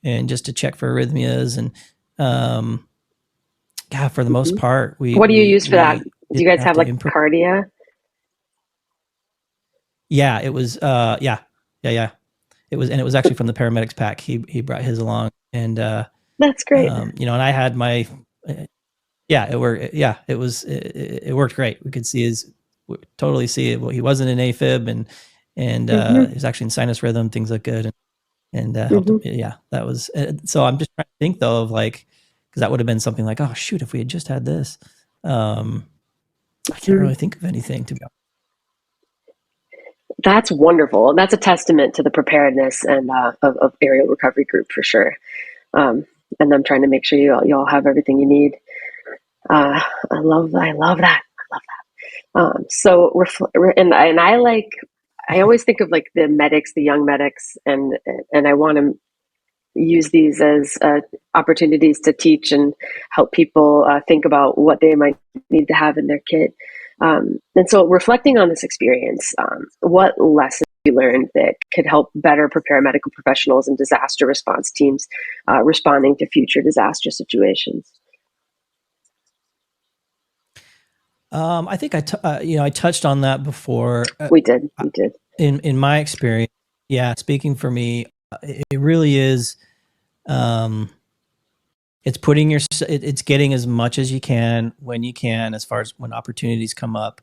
and just to check for arrhythmias, and for the most part, what do you use for that? Do you didn't guys have have to like improvise. cardia? Yeah, it was. Yeah. It was actually from the paramedics pack. He brought his along, and That's great. and I had my. Yeah, it worked. Yeah, it worked great. We could see totally see it. Well, he wasn't in AFib, and he Hmm. was actually in sinus rhythm. Things look good, and helped him. Hmm. Yeah, that was. So I'm just trying to think though of like, because that would have been something like, oh shoot, if we had just had this. I can't Hmm. really think of anything to be honest. That's wonderful. That's a testament to the preparedness and of aerial recovery group for sure. Um, and I'm trying to make sure you all have everything you need. I love that. I love that. So and I like, I always think of like the medics, the young medics, and I want to use these as opportunities to teach and help people think about what they might need to have in their kit. And so, reflecting on this experience, what lessons you learned that could help better prepare medical professionals and disaster response teams responding to future disaster situations? I think I touched on that before. We did. We did. In my experience, yeah, speaking for me, it really is. Um, it's it's getting as much as you can when you can, as far as when opportunities come up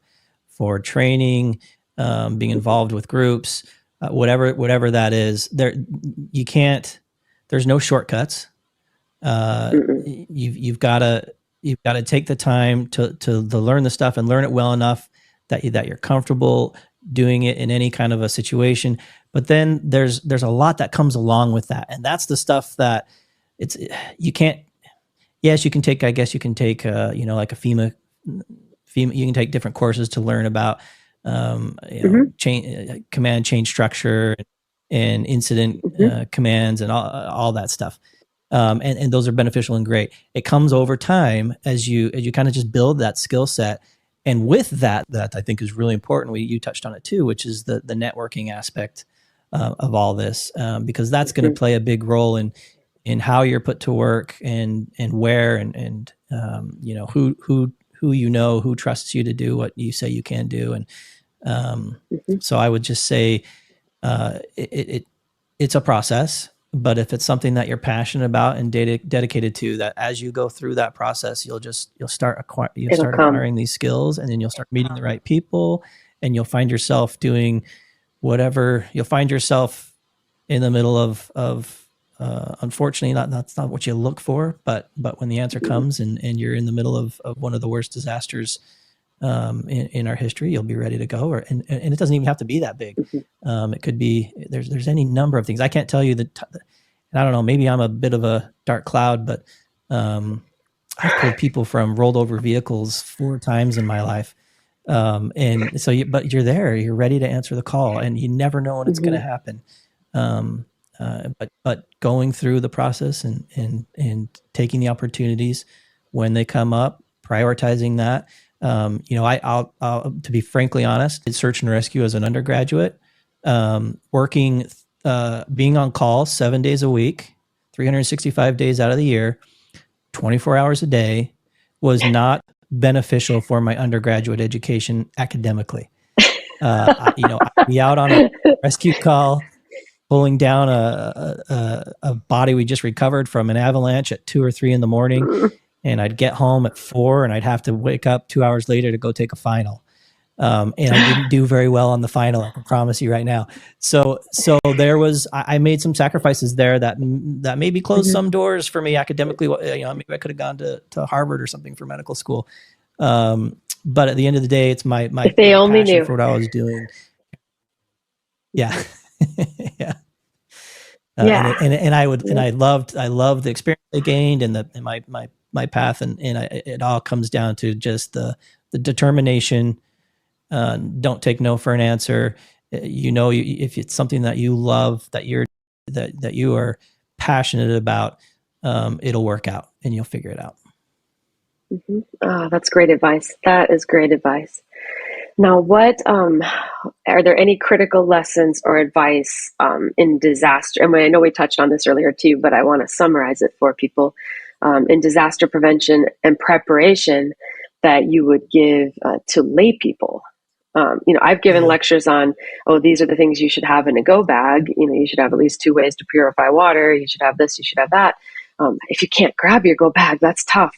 for training, being involved with groups, whatever that is. You can't. There's no shortcuts. Mm-mm. You've got to take the time to learn the stuff and learn it well enough that you're comfortable doing it in any kind of a situation. But then there's a lot that comes along with that, and that's the stuff that it's you can't. Yes, you can take. I guess you can take. Like a FEMA. You can take different courses to learn about Mm-hmm. command chain structure and incident Mm-hmm. commands and all that stuff. And those are beneficial and great. It comes over time as you kind of just build that skill set, and with that I think is really important. You touched on it too, which is the networking aspect of all this, because that's going to Mm-hmm. play a big role in how you're put to work and where and who trusts you to do what you say you can do, and Mm-hmm. so I would just say it's a process, but if it's something that you're passionate about and dedicated to, that as you go through that process, you'll It'll start come. acquiring these skills, and then you'll start meeting the right people, and you'll find yourself doing whatever. You'll find yourself in the middle of unfortunately, that's not what you look for, but when the answer Mm-hmm. comes and you're in the middle of one of the worst disasters in our history, you'll be ready to go. And it doesn't even have to be that big. It could be there's any number of things. I can't tell you and I don't know. Maybe I'm a bit of a dark cloud, but I've pulled people from rolled over vehicles 4 times in my life. And so, but you're there. You're ready to answer the call, and you never know when it's going Mm-hmm. to happen. Um, but going through the process and taking the opportunities when they come up, prioritizing that. I'll to be frankly honest, did search and rescue as an undergraduate, working, being on call 7 days a week, 365 days out of the year, 24 hours a day, was not beneficial for my undergraduate education academically. I'd be out on a rescue call, pulling down a body we just recovered from an avalanche at 2 or 3 in the morning, and I'd get home at 4, and I'd have to wake up 2 hours later to go take a final. And I didn't do very well on the final. I can promise you right now. So I made some sacrifices there that maybe closed Mm-hmm. some doors for me academically. Maybe I could have gone to Harvard or something for medical school. But at the end of the day, it's my If they only passion knew. for what I was doing. Yeah, yeah. Yeah. I loved the experience I gained and my path, and it all comes down to just the determination. Don't take no for an answer. If it's something that you love, that you are passionate about, it'll work out and you'll figure it out. Mm-hmm. Oh, that's great advice. That is great advice. Now, what are there any critical lessons or advice in disaster? I mean, I know we touched on this earlier too, but I want to summarize it for people in disaster prevention and preparation that you would give to lay people. I've given lectures on, these are the things you should have in a go bag. You should have at least 2 ways to purify water. You should have this, you should have that. If you can't grab your go bag, that's tough.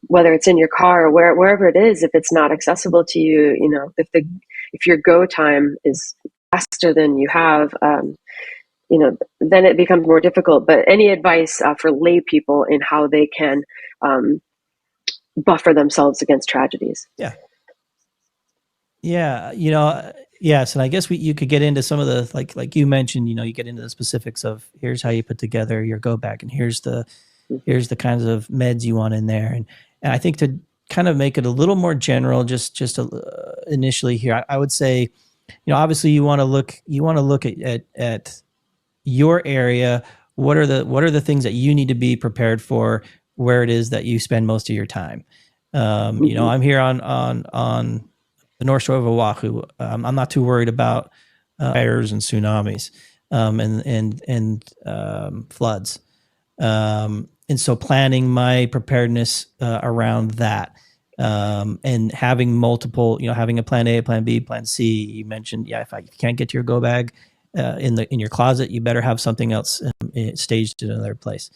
Whether it's in your car or wherever it is, if it's not accessible to you, if your go time is faster than you have, then it becomes more difficult. But any advice for lay people in how they can buffer themselves against tragedies? Yeah, yes, and I guess you could get into some of the like you mentioned, you get into the specifics of here's how you put together your go bag, and here's the kinds of meds you want in there, and I think to kind of make it a little more general, just initially here, I would say, obviously you want to look at your area. What are the things that you need to be prepared for where it is that you spend most of your time? I'm here on the North Shore of Oahu. I'm not too worried about fires and tsunamis and floods. And so planning my preparedness around that, and having multiple, having a plan A, plan B, plan C. You mentioned, if you can't get to your go bag in your closet, you better have something else staged in another place.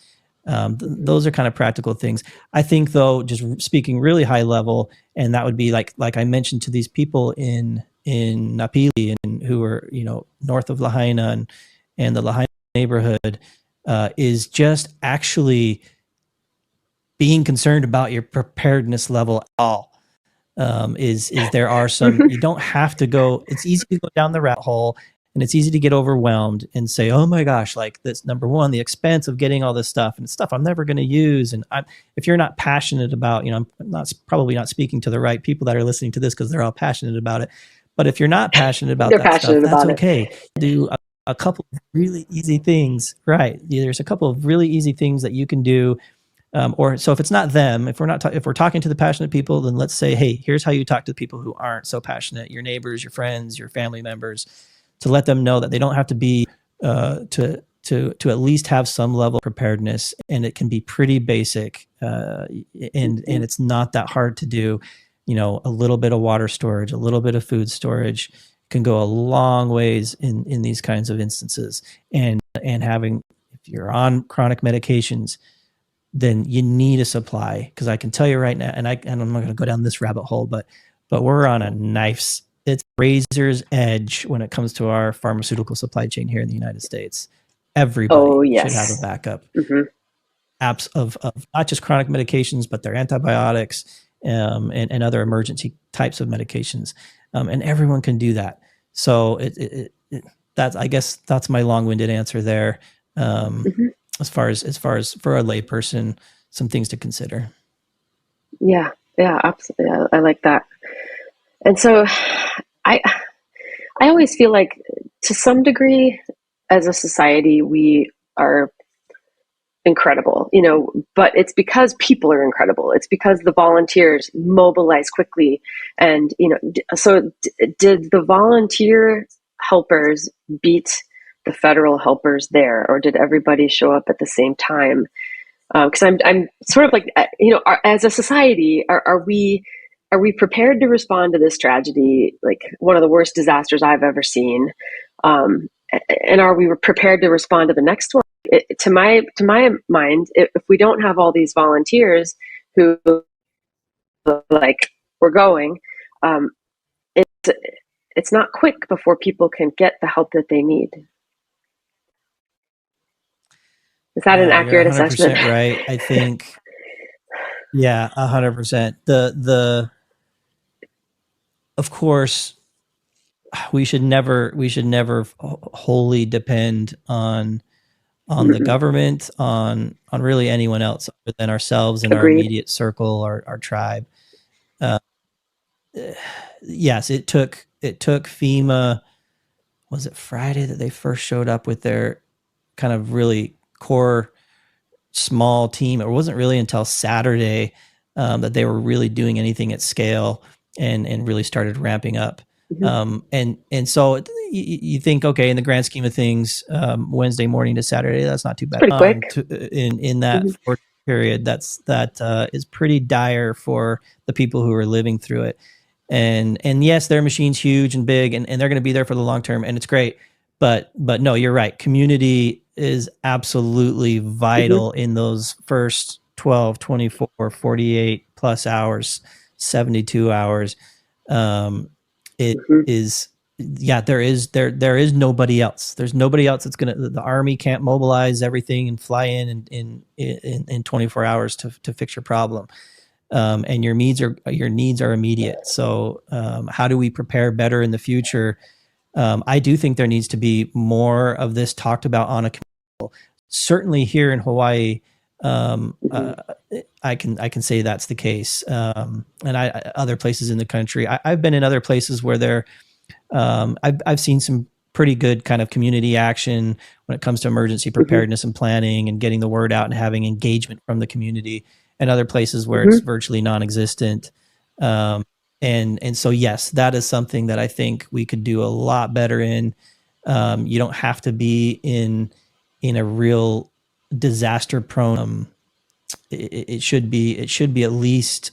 Those are kind of practical things. I think, though, just speaking really high level, and that would be like I mentioned to these people in Napili, and who are north of Lahaina and the Lahaina neighborhood, is just actually being concerned about your preparedness level at all. Is there are some, you don't have to go, it's easy to go down the rat hole, and it's easy to get overwhelmed and say, oh my gosh, like this, number one, the expense of getting all this stuff, and it's stuff I'm never going to use. And if you're not passionate about, I'm probably not speaking to the right people that are listening to this, because they're all passionate about it. But if you're not passionate about that stuff, that's okay. Do a couple of really easy things, right? There's a couple of really easy things that you can do. So if it's not them, if we're talking to the passionate people, then let's say, hey, here's how you talk to the people who aren't so passionate, your neighbors, your friends, your family members, to let them know that they don't have to be to at least have some level of preparedness, and it can be pretty basic, and it's not that hard to do. A little bit of water storage, a little bit of food storage can go a long ways in these kinds of instances. And having, if you're on chronic medications, then you need a supply, because I can tell you right now, and I'm not going to go down this rabbit hole, but we're on it's razor's edge when it comes to our pharmaceutical supply chain here in the United States. Everybody should have a backup apps of not just chronic medications, but their antibiotics and other emergency types of medications, and everyone can do that. So I guess that's my long-winded answer there. As far as for a layperson, some things to consider. Yeah, absolutely. I like that. And so I always feel like, to some degree, as a society, we are incredible, but it's because people are incredible. It's because the volunteers mobilize quickly. And, so did the volunteer helpers beat the federal helpers there, or did everybody show up at the same time? Because I'm sort of like, as a society, are we prepared to respond to this tragedy, like one of the worst disasters I've ever seen? And are we prepared to respond to the next one? To my mind, if we don't have all these volunteers who, like, we're going, it's not quick before people can get the help that they need. Is that an accurate assessment? Right. I think, 100%. Of course, we should never wholly depend on the government, on really anyone else other than ourselves and our immediate circle, our tribe. Yes, it took FEMA. Was it Friday that they first showed up with their kind of really core small team? It wasn't really until Saturday that they were really doing anything at scale and really started ramping up. And so you think, okay, in the grand scheme of things, Wednesday morning to Saturday, that's not too bad. Pretty quick. In that period that is pretty dire for the people who are living through it. And yes, their machine's huge and big, and they're going to be there for the long term, and it's great. But no, you're right. Community is absolutely vital in those first 12, 24, 48 plus hours, 72 hours. It is, yeah, there is nobody else. There's nobody else that's the army can't mobilize everything and fly in 24 hours to fix your problem. And your needs are immediate. So how do we prepare better in the future? I do think there needs to be more of this talked about on a community level. Certainly here in Hawaii, I can say that's the case. And other places in the country, I've been in other places where I've seen some pretty good kind of community action when it comes to emergency preparedness and planning and getting the word out and having engagement from the community, and other places where it's virtually non-existent. And so, yes, that is something that I think we could do a lot better in. You don't have to be in a real disaster prone. It should be at least,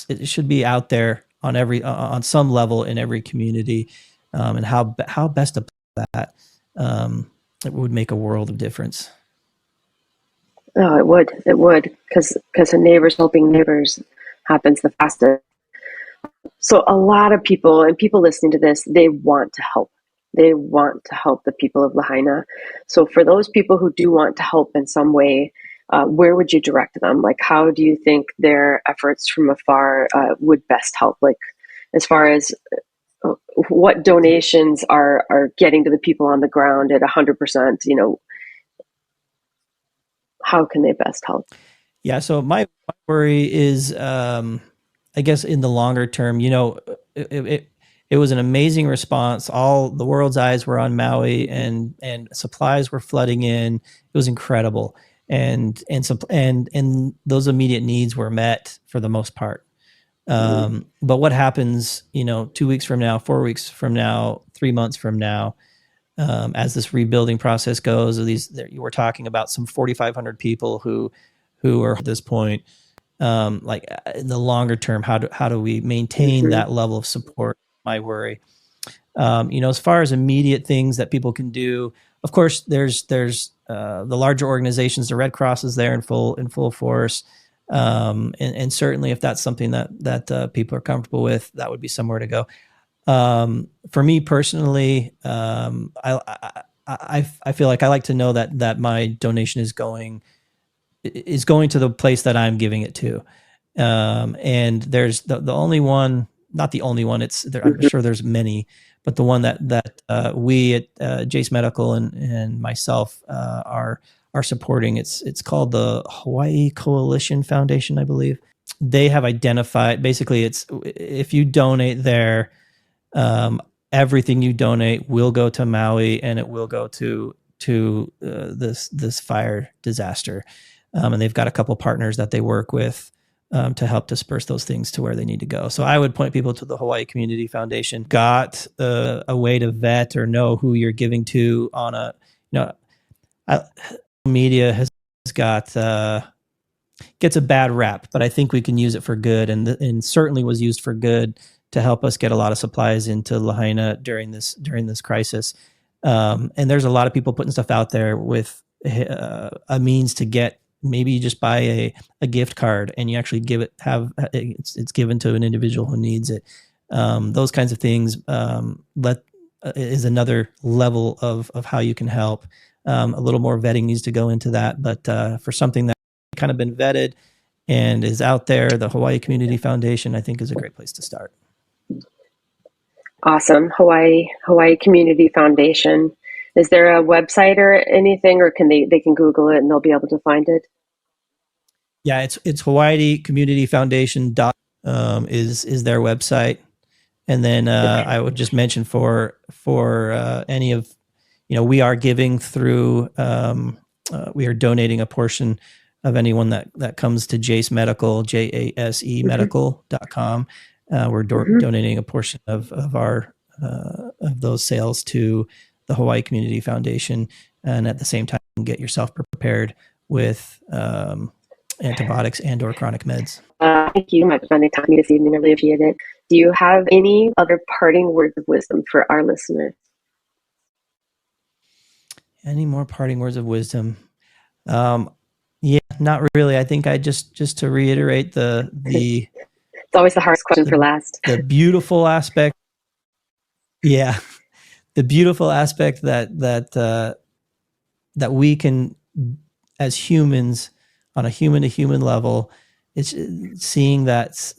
it should be out there on some level in every community, and how best to play that. It would make a world of difference. Oh, it would, because a neighbors helping neighbors happens the fastest. So a lot of people, and people listening to this, they want to help. They want to help the people of Lahaina. So for those people who do want to help in some way, where would you direct them? Like, how do you think their efforts from afar would best help? Like, as far as what donations are getting to the people on the ground at 100%, how can they best help? Yeah. So my worry is, I guess in the longer term, it was an amazing response. All the world's eyes were on Maui, and supplies were flooding in. It was incredible. And those immediate needs were met for the most part. But what happens, 2 weeks from now, 4 weeks from now, 3 months from now, as this rebuilding process goes? We're talking about some 4,500 people who are at this point. Like in the longer term, how do we maintain that level of support? My worry. As far as immediate things that people can do, of course, there's the larger organizations. The Red Cross is there in full force, and certainly if that's something that people are comfortable with, that would be somewhere to go. For me personally, I feel like I like to know that my donation is going to the place that I'm giving it to. And there's the only one, not the only one. I'm sure there's many, but the one that we at Jase Medical and myself are supporting. It's called the Hawaii Coalition Foundation, I believe. They have identified, basically, it's if you donate there, everything you donate will go to Maui, and it will go to this fire disaster. And they've got a couple partners that they work with to help disperse those things to where they need to go. So I would point people to the Hawaii Community Foundation. Got a way to vet or know who you're giving to on a, media has got gets a bad rap, but I think we can use it for good, and certainly was used for good to help us get a lot of supplies into Lahaina during this crisis. And there's a lot of people putting stuff out there with a means to get, maybe you just buy a gift card and you actually it's given to an individual who needs it. Those kinds of things is another level of how you can help. A little more vetting needs to go into that, but for something that kind of been vetted and is out there, the Hawaii Community Foundation, I think, is a great place to start. Awesome. Hawaii Community Foundation. Is there a website or anything, or can they can Google it and they'll be able to find it? Yeah, it's Hawaii Community Foundation is their website. And then I would just mention for any of, we are giving through, we are donating a portion of anyone that comes to Jase Medical, JASE medical.com. We're donating a portion of our of those sales to the Hawaii Community Foundation, and at the same time, get yourself prepared with antibiotics and or chronic meds. Thank you so much for spending time with me this evening. I really appreciate it. Do you have any other parting words of wisdom for our listeners? Any more parting words of wisdom? Yeah, not really. I think I just to reiterate it's always the hardest question for last. The beautiful aspect. Yeah, the beautiful aspect that we can, as humans, on a human to human level, it's seeing that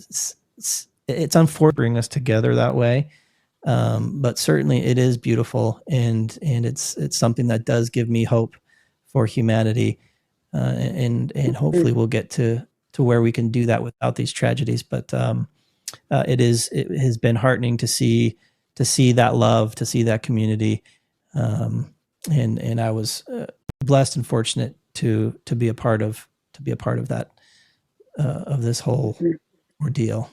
it's unfortunate to bring us together that way. But certainly it is beautiful, and it's something that does give me hope for humanity, and hopefully we'll get to where we can do that without these tragedies. But it has been heartening to see that love, to see that community, and I was blessed and fortunate to be a part of that, of this whole ordeal.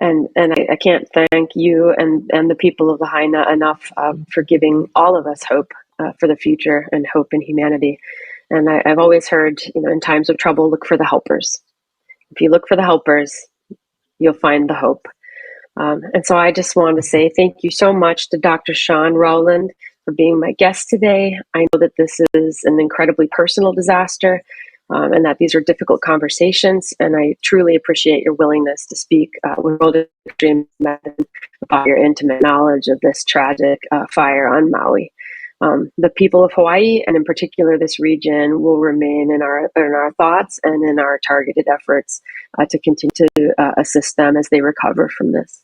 And I can't thank you and the people of Lahaina enough for giving all of us hope for the future and hope in humanity. And I've always heard, in times of trouble, look for the helpers. If you look for the helpers, you'll find the hope. And so I just want to say thank you so much to Dr. Shawn Rowland for being my guest today. I know that this is an incredibly personal disaster, and that these are difficult conversations. And I truly appreciate your willingness to speak with World Extreme Medicine about your intimate knowledge of this tragic fire on Maui. The people of Hawaii, and in particular this region, will remain in our thoughts and in our targeted efforts to continue to assist them as they recover from this.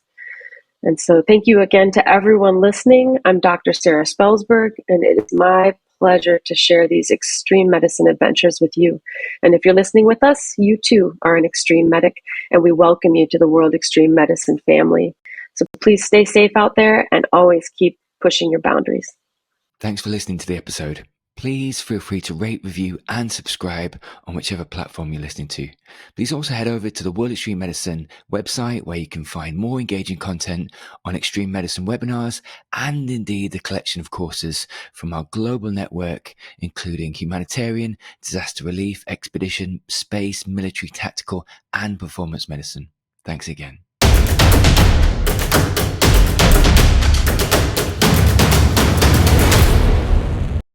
And so thank you again to everyone listening. I'm Dr. Sarah Spelsberg, and it is my pleasure to share these extreme medicine adventures with you. And if you're listening with us, you too are an extreme medic, and we welcome you to the World Extreme Medicine family. So please stay safe out there and always keep pushing your boundaries. Thanks for listening to the episode. Please feel free to rate, review, and subscribe on whichever platform you're listening to. Please also head over to the World Extreme Medicine website, where you can find more engaging content on extreme medicine webinars and indeed the collection of courses from our global network, including humanitarian, disaster relief, expedition, space, military, tactical, and performance medicine. Thanks again.